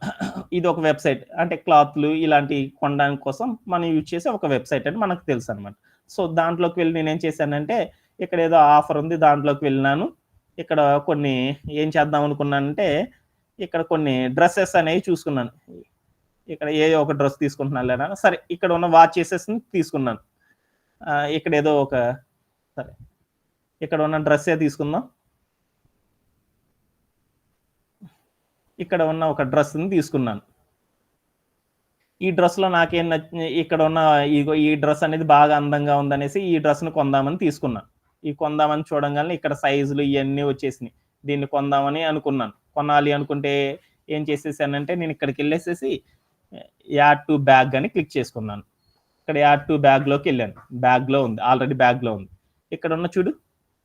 ఇది ఒక వెబ్‌సైట్. అంటే క్లాత్‌లు ఇలాంటివి కొనడానికి కోసం మనం యూజ్ చేసే ఒక వెబ్‌సైట్ అని మనకు తెలుసనమాట. సో, దాంట్లోకి వెళ్లి నేనేం చేశానంటే, ఇక్కడేదో ఆఫర్ ఉంది దాంట్లోకి వెళ్ళినాను. ఇక్కడ కొన్ని ఏం చేద్దాం అనుకున్నానంటే, ఇక్కడ కొన్ని డ్రెసెస్ అనేవి చూసుకున్నాను. ఇక్కడ ఏదో ఒక డ్రెస్ తీసుకుంటున్నానులే నాన్న. సరే ఇక్కడ ఉన్న వాచెసెస్‌ని తీసుకున్నాను. ఇక్కడేదో ఒక సరే ఇక్కడ ఉన్న డ్రెస్సే తీసుకుందాం. ఇక్కడ ఉన్న ఒక డ్రెస్‌ని తీసుకున్నాను. ఈ డ్రెస్‌లో నాకేం ఇక్కడ ఉన్న ఈ డ్రెస్ అనేది బాగా అందంగా ఉందనేసి ఈ డ్రెస్‌ని కొందామని తీసుకున్నాను. ఈ కొందామని చూడంగానే ఇక్కడ సైజులు ఇయన్నీ వచ్చేసినాయి. దీన్ని కొందామని అనుకున్నాను. కొనాలి అనుకుంటే ఏం చేసేసానంటే నేను ఇక్కడికెళ్ళేసేసి యాడ్ టు బ్యాగ్ అని క్లిక్ చేసుకున్నాను. ఇక్కడ యాడ్ టు బ్యాగ్‌లోకెళ్ళాను. బ్యాగ్‌లో ఉంది. ఆల్రెడీ బ్యాగ్‌లో ఉంది. ఇక్కడున్న చూడు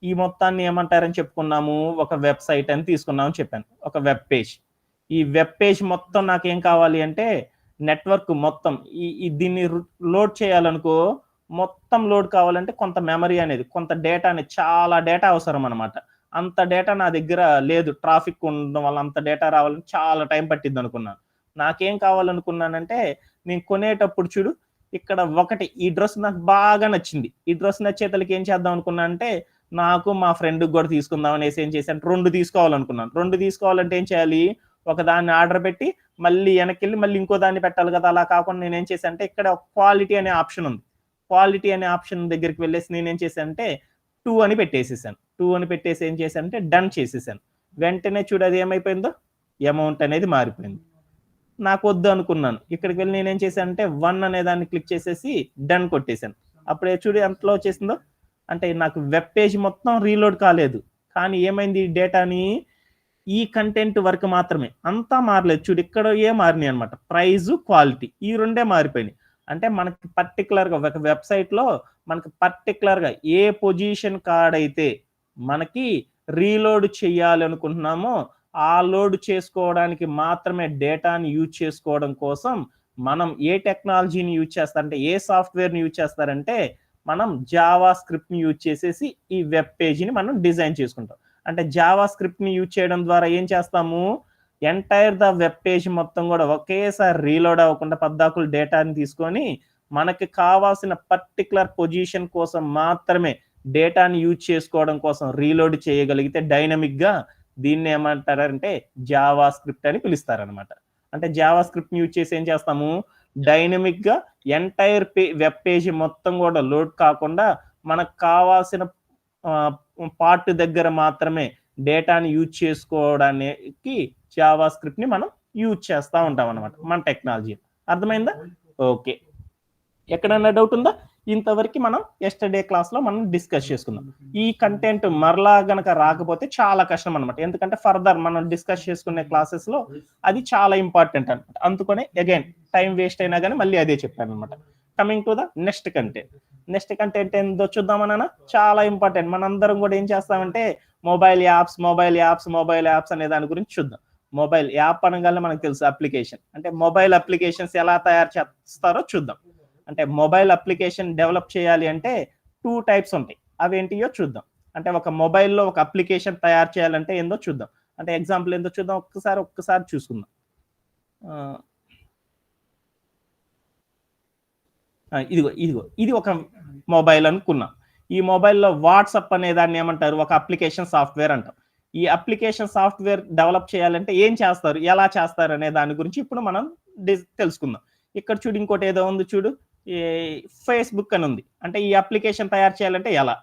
ఈ మొత్తాన్ని ఏమంటారని చెప్పుకున్నాము. ఒక వెబ్‌సైట్ అని తీసుకున్నామని చెప్పాను. ఒక వెబ్ పేజ్. ఈ వెబ్ పేజ్ మొత్తం నాకేం కావాలి అంటే నెట్వర్క్ మొత్తం దీన్ని లోడ్ చేయాలనుకో మొత్తం లోడ్ కావాలంటే కొంత మెమరీ అనేది, కొంత డేటా అనేది చాలా డేటా అవసరం అనమాట. అంత డేటా నా దగ్గర లేదు. ట్రాఫిక్ ఉండడం వల్ల అంత డేటా రావాలంటే చాలా టైం పట్టిద్దనుకున్నాను. నాకేం కావాలనుకున్నానంటే నేను కొనేటప్పుడు చూడు ఇక్కడ ఒకటి ఈ డ్రెస్ నాకు బాగా నచ్చింది. ఈ డ్రెస్ నచ్చేతలకి ఏం చేద్దాం అనుకున్నానంటే నాకు మా ఫ్రెండ్‌కి గూడా తీసుకుందాం అనేసి ఏం చేశాను 2 తీసుకోవాలనుకున్నాను. 2 తీసుకోవాలంటే ఏం చేయాలి? ఒక దాన్ని ఆర్డర్ పెట్టి మళ్ళీ ఎనక్కెళ్ళి మళ్ళీ ఇంకో దాన్ని పెట్టాలి కదా! అలా కాకుండా నేనేం చేశానంటే ఇక్కడ క్వాలిటీ అనే ఆప్షన్ ఉంది. క్వాలిటీ అనే ఆప్షన్ దగ్గరికి వెళ్ళేసి నేనేం చేశానంటే 2 అని పెట్టేసేసాను. 2 అని పెట్టేసి ఏం చేశానంటే డన్ చేసేసాను. వెంటనే చూడు అది ఏమైపోయిందో అమౌంట్ అనేది మారిపోయింది. నాకొద్దు అనుకున్నాను. ఇక్కడికి వెళ్లి నేనేం చేశానంటే 1 అనే దాన్ని క్లిక్ చేసేసి డన్ కొట్టేసాను. అప్పుడే చూడు ఎంతలో వచ్చేసిందో. అంటే నాకు వెబ్ పేజ్ మొత్తం రీలోడ్ కాలేదు. కానీ ఏమైంది డేటాని ఈ కంటెంట్ వరకు మాత్రమే. అంతా మారలేదు. చూడు ఇక్కడయే మారినాయన్నమాట. ప్రైజు, క్వాలిటీ ఈ రెండే మారిపోయినాయి. అంటే మనకి పర్టిక్యులర్‌గా ఒక వెబ్‌సైట్‌లో మనకి పర్టిక్యులర్‌గా ఏ పొజిషన్ కాడైతే మనకి రీలోడ్ చేయాలనుకుంటున్నామో, ఆ లోడ్ చేసుకోవడానికి మాత్రమే డేటాని యూజ్ చేసుకోవడం కోసం మనం ఏ టెక్నాలజీని యూజ్ చేస్తారంటే, ఏ సాఫ్ట్‌వేర్‌ని యూజ్ చేస్తారంటే, మనం జావా స్క్రిప్ట్‌ని యూజ్ చేసేసి ఈ వెబ్ పేజ్‌ని మనం డిజైన్ చేసుకుంటాం. అంటే జావా స్క్రిప్ట్ని యూజ్ చేయడం ద్వారా ఏం చేస్తాము, ఎంటైర్ ద వెబ్ పేజ్ మొత్తం కూడా ఒకేసారి రీలోడ్ అవ్వకుండా పద్దాకులు డేటాని తీసుకొని మనకి కావాల్సిన పర్టికులర్ పొజిషన్ కోసం మాత్రమే డేటాని యూజ్ చేసుకోవడం కోసం రీలోడ్ చేయగలిగితే డైనమిక్గా దీన్ని ఏమంటారంటే జావా స్క్రిప్ట్ అని పిలుస్తారనమాట. అంటే జావా స్క్రిప్ట్ యూజ్ చేసి ఏం చేస్తాము, డైనమిక్గా ఎంటైర్ వెబ్ పేజ్ మొత్తం కూడా లోడ్ కాకుండా మనకు కావాల్సిన పార్ట్ దగ్గర మాత్రమే డేటాని యూజ్ చేసుకోవడానికి జావా స్క్రిప్ట్ని మనం యూజ్ చేస్తూ ఉంటాం అనమాట మన టెక్నాలజీ. అర్థమైందా? ఓకే. ఎక్కడన్నా డౌట్ ఉందా? ఇంతవరకు మనం ఎస్టర్డే క్లాస్లో మనం డిస్కస్ చేసుకుందాం. ఈ కంటెంట్ మరలా గనక రాకపోతే చాలా కష్టం అనమాట. ఎందుకంటే ఫర్దర్ మనం డిస్కస్ చేసుకునే క్లాసెస్లో అది చాలా ఇంపార్టెంట్ అనమాట. అందుకనే అగైన్ టైం వేస్ట్ అయినా కానీ మళ్ళీ అదే చెప్పాను అనమాట. Coming to the next content. Next content ఏందో చూద్దామన్నా, చాలా ఇంపార్టెంట్. మనందరం కూడా ఏం చేస్తామంటే మొబైల్ యాప్స్ అనే దాని గురించి చూద్దాం. మొబైల్ యాప్ అనగానే మనకు తెలుసు అప్లికేషన్. అంటే మొబైల్ అప్లికేషన్స్ ఎలా తయారు చేస్తారో చూద్దాం. అంటే మొబైల్ అప్లికేషన్ డెవలప్ చేయాలి అంటే 2 టైప్స్ ఉంటాయి. అవేంటియో చూద్దాం. అంటే ఒక మొబైల్లో ఒక అప్లికేషన్ తయారు చేయాలంటే ఏందో చూద్దాం. అంటే ఎగ్జాంపుల్ ఏందో చూద్దాం. ఒక్కసారి చూసుకుందాం. ఇదిగో ఇది ఒక మొబైల్ అనుకున్నాం. ఈ మొబైల్లో వాట్సాప్ అనే దాన్ని ఏమంటారు, ఒక అప్లికేషన్ సాఫ్ట్వేర్ అంటాం. ఈ అప్లికేషన్ సాఫ్ట్వేర్ డెవలప్ చేయాలంటే ఏం చేస్తారు, ఎలా చేస్తారు అనే దాని గురించి ఇప్పుడు మనం తెలుసుకుందాం. ఇక్కడ చూడు, ఇంకోటి ఏదో ఉంది చూడు, ఫేస్బుక్ అని ఉంది. అంటే ఈ అప్లికేషన్ తయారు చేయాలంటే ఎలా.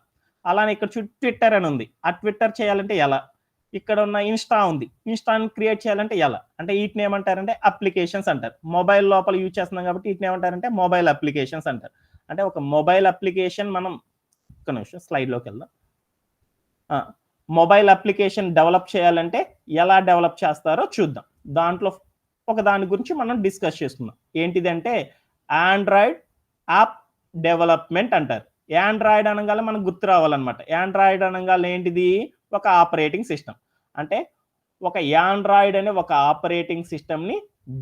అలానే ఇక్కడ చూడు ట్విట్టర్ అని ఉంది. ఆ ట్విట్టర్ చేయాలంటే ఎలా. ఇక్కడ ఉన్న ఇన్స్టా ఉంది. ఇన్స్టాని క్రియేట్ చేయాలంటే ఎలా. అంటే వీటిని ఏమంటారంటే అప్లికేషన్స్ అంటారు. మొబైల్ లోపల యూజ్ చేస్తున్నాం కాబట్టి వీటిని ఏమంటారంటే మొబైల్ అప్లికేషన్స్ అంటారు. అంటే ఒక మొబైల్ అప్లికేషన్ మనం ఒక్క నిమిషం స్లైడ్లోకి వెళ్దాం. మొబైల్ అప్లికేషన్ డెవలప్ చేయాలంటే ఎలా డెవలప్ చేస్తారో చూద్దాం. దాంట్లో ఒక దాని గురించి మనం డిస్కస్ చేసుకుందాం. ఏంటిదంటే ఆండ్రాయిడ్ యాప్ డెవలప్మెంట్ అంటారు. ఆండ్రాయిడ్ అనగానే మనకు గుర్తు రావాలన్నమాట. ఆండ్రాయిడ్ అనగానే ఏంటిది, ఒక ఆపరేటింగ్ సిస్టమ్. అంటే ఒక ఆండ్రాయిడ్ అనే ఒక ఆపరేటింగ్ సిస్టమ్ని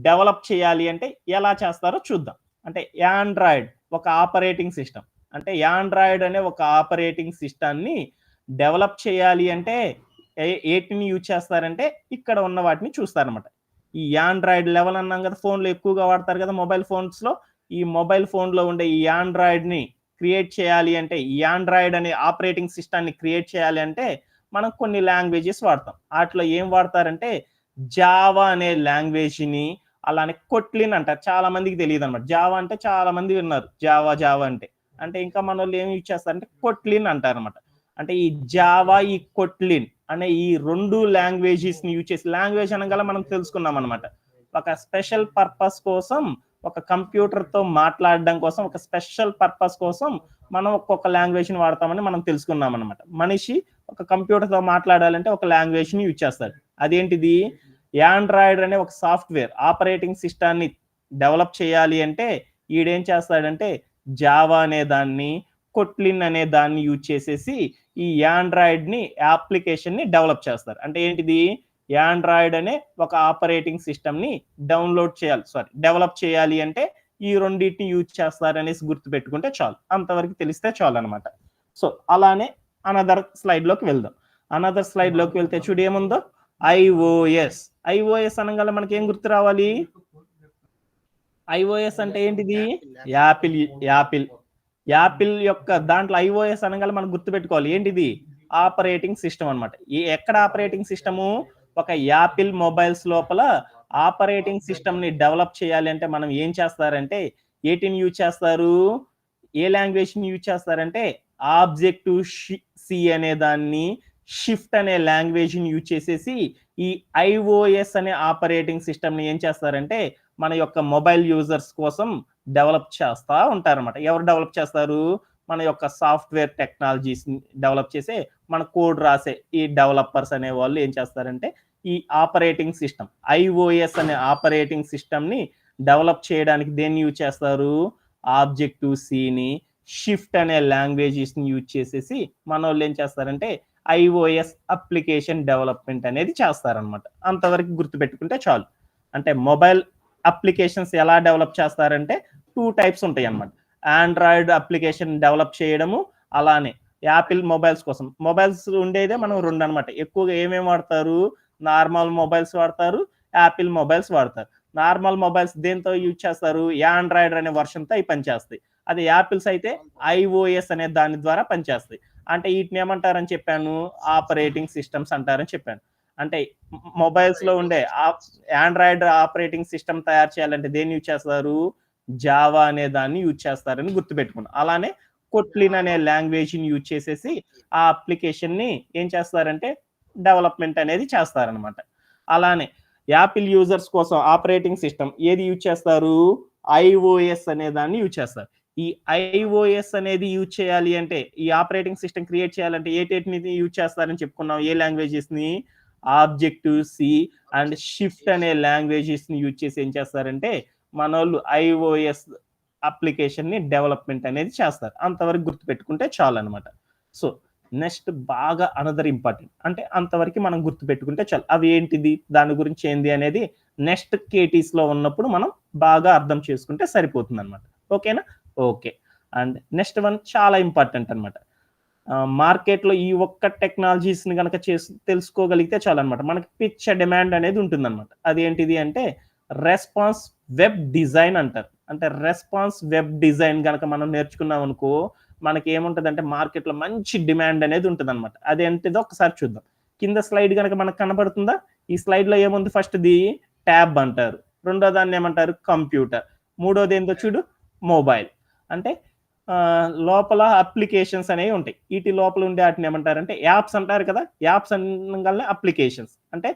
డెవలప్ చేయాలి అంటే ఎలా చేస్తారో చూద్దాం. అంటే ఆండ్రాయిడ్ ఒక ఆపరేటింగ్ సిస్టమ్. అంటే ఆండ్రాయిడ్ అనే ఒక ఆపరేటింగ్ సిస్టమ్ని డెవలప్ చేయాలి అంటే ఏటిని యూజ్ చేస్తారంటే ఇక్కడ ఉన్న వాటిని చూస్తారనమాట. ఈ ఆండ్రాయిడ్ లెవెల్ అన్నాం కదా, ఫోన్లో ఎక్కువగా వాడతారు కదా మొబైల్ ఫోన్స్లో. ఈ మొబైల్ ఫోన్లో ఉండే ఈ ఆండ్రాయిడ్ని క్రియేట్ చేయాలి అంటే, ఈ ఆండ్రాయిడ్ అనే ఆపరేటింగ్ సిస్టమ్ని క్రియేట్ చేయాలి అంటే మనం కొన్ని లాంగ్వేజెస్ వాడతాం. వాటిలో ఏం వాడతారంటే జావా అనే లాంగ్వేజ్ని, అలానే కొట్లిన్ అంటారు. చాలా మందికి తెలియదు అనమాట. జావా అంటే చాలా మంది విన్నారు, జావా అంటే ఇంకా మన వాళ్ళు ఏమి యూజ్ చేస్తారంటే కొట్లిన్ అంటారు అనమాట. అంటే ఈ జావా, ఈ కొట్లిన్ అనే ఈ 2 లాంగ్వేజెస్ని యూజ్ చేసి, లాంగ్వేజ్ అనగల మనం తెలుసుకున్నాం అనమాట. ఒక స్పెషల్ పర్పస్ కోసం, ఒక కంప్యూటర్తో మాట్లాడడం కోసం, ఒక స్పెషల్ పర్పస్ కోసం మనం ఒక్కొక్క లాంగ్వేజ్ని వాడతామని మనం తెలుసుకున్నాం అనమాట. మనిషి ఒక కంప్యూటర్తో మాట్లాడాలంటే ఒక లాంగ్వేజ్ని యూజ్ చేస్తాడు. అదేంటిది, ఆండ్రాయిడ్ అనే ఒక సాఫ్ట్వేర్ ఆపరేటింగ్ సిస్టమ్ని డెవలప్ చేయాలి అంటే ఈడేం చేస్తాడంటే జావా అనే దాన్ని, కొట్లిన్ అనే దాన్ని యూజ్ చేసేసి ఈ ఆండ్రాయిడ్ని అప్లికేషన్ని డెవలప్ చేస్తారు. అంటే ఏంటిది, ఆండ్రాయిడ్ అనే ఒక ఆపరేటింగ్ సిస్టమ్ని డెవలప్ చేయాలి అంటే ఈ రెండింటిని యూజ్ చేస్తారు అనేసి గుర్తు పెట్టుకుంటే చాలు. అంతవరకు తెలిస్తే చాలు అనమాట. సో అలానే అనదర్ స్లైడ్లోకి వెళ్దాం. అనదర్ స్లైడ్లోకి వెళ్తే చూడు ఏముందో, ఐఓఎస్ అనగానే మనకి ఏం గుర్తు రావాలి, ఐఓఎస్ అంటే ఏంటిది, యాపిల్ యొక్క దాంట్లో ఐఓఎస్ అనగానే మనం గుర్తుపెట్టుకోవాలి ఏంటిది, ఆపరేటింగ్ సిస్టమ్ అనమాట. ఎక్కడ ఆపరేటింగ్ సిస్టము, ఒక యాపిల్ మొబైల్స్ లోపల ఆపరేటింగ్ సిస్టమ్ని డెవలప్ చేయాలి అంటే మనం ఏం చేస్తారంటే ఏటిని యూజ్ చేస్తారు, ఏ లాంగ్వేజ్ని యూజ్ చేస్తారంటే ఆబ్జెక్టివ్ సి అనే దాన్ని, షిఫ్ట్ అనే లాంగ్వేజ్ని యూజ్ చేసేసి ఈ ఐఓఎస్ అనే ఆపరేటింగ్ సిస్టమ్ని ఏం చేస్తారంటే మన యొక్క మొబైల్ యూజర్స్ కోసం డెవలప్ చేస్తూ ఉంటారన్నమాట. ఎవరు డెవలప్ చేస్తారు, మన యొక్క సాఫ్ట్వేర్ టెక్నాలజీస్ డెవలప్ చేసే, మన కోడ్ రాసే ఈ డెవలపర్స్ అనే వాళ్ళు ఏం చేస్తారంటే ఈ ఆపరేటింగ్ సిస్టమ్ ఐఓఎస్ అనే ఆపరేటింగ్ సిస్టమ్ని డెవలప్ చేయడానికి దేన్ని యూజ్ చేస్తారు, ఆబ్జెక్టివ్ సిని, షిఫ్ట్ అనే లాంగ్వేజెస్ని యూజ్ చేసేసి మన వాళ్ళు ఏం చేస్తారంటే ఐఓఎస్ అప్లికేషన్ డెవలప్మెంట్ అనేది చేస్తారనమాట. అంతవరకు గుర్తుపెట్టుకుంటే చాలు. అంటే మొబైల్ అప్లికేషన్స్ ఎలా డెవలప్ చేస్తారంటే 2 టైప్స్ ఉంటాయి అన్నమాట. ఆండ్రాయిడ్ అప్లికేషన్ డెవలప్ చేయడము, అలానే యాపిల్ మొబైల్స్ కోసం. మొబైల్స్ ఉండేదే మనం 2 అన్నమాట. ఎక్కువగా ఏమేమి వాడతారు? నార్మల్ మొబైల్స్ వాడతారు, యాపిల్ మొబైల్స్ వాడతారు. నార్మల్ మొబైల్స్ దేనితో యూజ్ చేస్తారు? యాండ్రాయిడ్ అనే వెర్షన్‌తో అయి పనిచేస్తాయి. అదే యాపిల్స్ అయితే ఐఓఎస్ అనే దాని ద్వారా పనిచేస్తాయి. అంటే వీటిని ఏమంటారని చెప్పాను? ఆపరేటింగ్ సిస్టమ్స్ అంటారని చెప్పాను. అంటే మొబైల్స్‌లో ఉండే యాండ్రాయిడ్ ఆపరేటింగ్ సిస్టమ్ తయారు చేయాలంటే దేన్ని యూజ్ చేస్తారు? జావా అనే దాన్ని యూజ్ చేస్తారని గుర్తుపెట్టుకోండి. అలానే కొట్లిన్ అనే లాంగ్వేజ్‌ని యూజ్ చేసేసి ఆ అప్లికేషన్‌ని ఏం చేస్తారంటే డెవలప్‌మెంట్ అనేది చేస్తారనమాట. అలానే యాపిల్ యూజర్స్ కోసం ఆపరేటింగ్ సిస్టమ్ ఏది యూజ్ చేస్తారు? ఐఓఎస్ అనే దాన్ని యూజ్ చేస్తారు. ఈ ఐఓఎస్ అనేది యూజ్ చేయాలి అంటే, ఈ ఆపరేటింగ్ సిస్టమ్ క్రియేట్ చేయాలంటే ఏటేటిని యూజ్ చేస్తారని చెప్పుకున్నాం? ఏ లాంగ్వేజెస్‌ని? ఆబ్జెక్టివ్ సి అండ్ షిఫ్ట్ అనే లాంగ్వేజెస్‌ని యూజ్ చేసి ఏం చేస్తారంటే, మనోళ్ళు ఐఓఎస్ అప్లికేషన్‌ని డెవలప్‌మెంట్ అనేది చేస్తారు. అంతవరకు గుర్తుపెట్టుకుంటే చాలనమాట. సో, నెక్స్ట్ బాగా అనదర్ ఇంపార్టెంట్. అంటే అంతవరకు మనం గుర్తుపెట్టుకుంటే చాలు. అవి ఏంటిది? దాని గురించి ఏంది అనేది నెక్స్ట్ కేటీస్‌లో ఉన్నప్పుడు మనం బాగా అర్థం చేసుకుంటే సరిపోతుందనమాట. ఓకేనా? ఓకే. అండ్ నెక్స్ట్ వన్ చాలా ఇంపార్టెంట్ అనమాట. మార్కెట్‌లో ఈ ఒక్క టెక్నాలజీస్‌ని గనక తెలుసుకోగలిగితే చాలనమాట. మనకి పిచ్చ డిమాండ్ అనేది ఉంటుందనమాట. అదేంటిది అంటే రెస్పాన్స్ వెబ్ డిజైన్ అంటారు. అంటే రెస్పాన్స్ వెబ్ డిజైన్ గనక మనం నేర్చుకున్నామనుకో, మనకేముంటదంటే మార్కెట్‌లో మంచి డిమాండ్ అనేది ఉంటదనమాట. అదేంటిదో ఒకసారి చూద్దాం. కింద స్లైడ్ గనక మనకు కనపడుతుందా? ఈ స్లైడ్‌లో ఏముంది ఫస్ట్‌ది ట్యాబ్ అంటారు. రెండో దాన్ని ఏమంటారు? కంప్యూటర్. మూడోదేందో చూడు మొబైల్. అంటే లోపల అప్లికేషన్స్ అనేవి ఉంటాయి. ఈటి లోపల ఉండే ఆటిని ఏమంటారంటే యాప్స్ అంటారు కదా! యాప్స్ అనంగాల్నే అప్లికేషన్స్. అంటే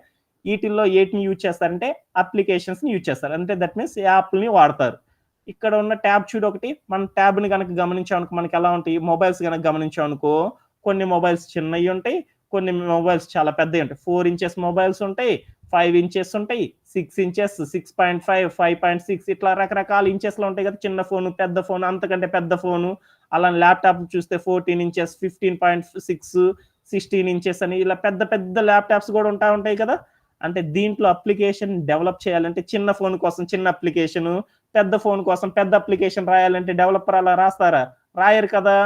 ఈటిల్లో ఏటిని యూజ్ చేస్తారంటే అప్లికేషన్స్‌ని యూజ్ చేస్తారు. అంటే దట్ మీన్స్ యాప్‌లని వాడతారు. ఇక్కడ ఉన్న ట్యాబ్ చూడు ఒకటి. మనం ట్యాబ్‌ని గనక గమనించామనుకో మనకెలా ఉంటాయి? మొబైల్స్ గనక గమనించామనుకో కొన్ని మొబైల్స్ చిన్నయి ఉంటాయి. కొన్ని మొబైల్స్ చాలా పెద్దయి ఉంటాయి. 4 ఇంచెస్ మొబైల్స్ ఉంటాయి. 5 ఇంచెస్ ఉంటాయి. 6 ఇంచెస్, 6.5, 5.6 ఇట్లా రకరకాల ఇంచెస్‌లో ఉంటాయి కదా! చిన్న ఫోను, పెద్ద ఫోను, అంతకంటే పెద్ద ఫోను. అలానే ల్యాప్‌టాప్ చూస్తే 14 ఇంచెస్, 15.6, 16 ఇంచెస్ అని ఇలా పెద్ద పెద్ద ల్యాప్‌టాప్స్ గూడా ఉంటాయి కదా! అంటే దీంట్లో అప్లికేషన్ డెవలప్ చేయాలంటే చిన్న ఫోను కోసం చిన్న అప్లికేషను, పెద్ద ఫోను కోసం పెద్ద అప్లికేషన్ రాయాలంటే డెవలపర్ అలా రాస్తారా? రాయరు కదా!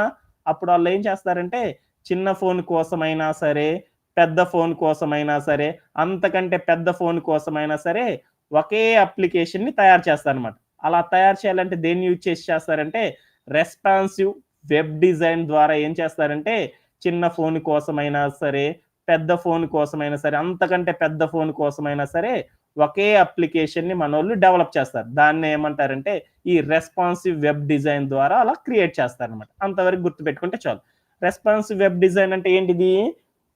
అప్పుడు ఆళ్ళేం చేస్తారంటే చిన్న ఫోను కోసమైనా సరే, పెద్ద ఫోను కోసమైనా సరే, అంతకంటే పెద్ద ఫోను కోసమైనా సరే, ఒకే అప్లికేషన్‌ని తయారు చేస్తారనమాట. అలా తయారు చేయాలంటే దేన్ని యూజ్ చేసి చేస్తారంటే, రెస్పాన్సివ్ వెబ్ డిజైన్ ద్వారా ఏం చేస్తారంటే, చిన్న ఫోను కోసమైనా సరే, పెద్ద ఫోను కోసమైనా సరే, అంతకంటే పెద్ద ఫోను కోసమైనా సరే, ఒకే అప్లికేషన్‌ని మనోళ్ళు డెవలప్ చేస్తారు. దాన్ని ఏమంటారంటే, ఈ రెస్పాన్సివ్ వెబ్ డిజైన్ ద్వారా అలా క్రియేట్ చేస్తారనమాట. అంతవరకు గుర్తుపెట్టుకుంటే చాలు. రెస్పాన్సివ్ వెబ్ డిజైన్ అంటే ఏంటిది?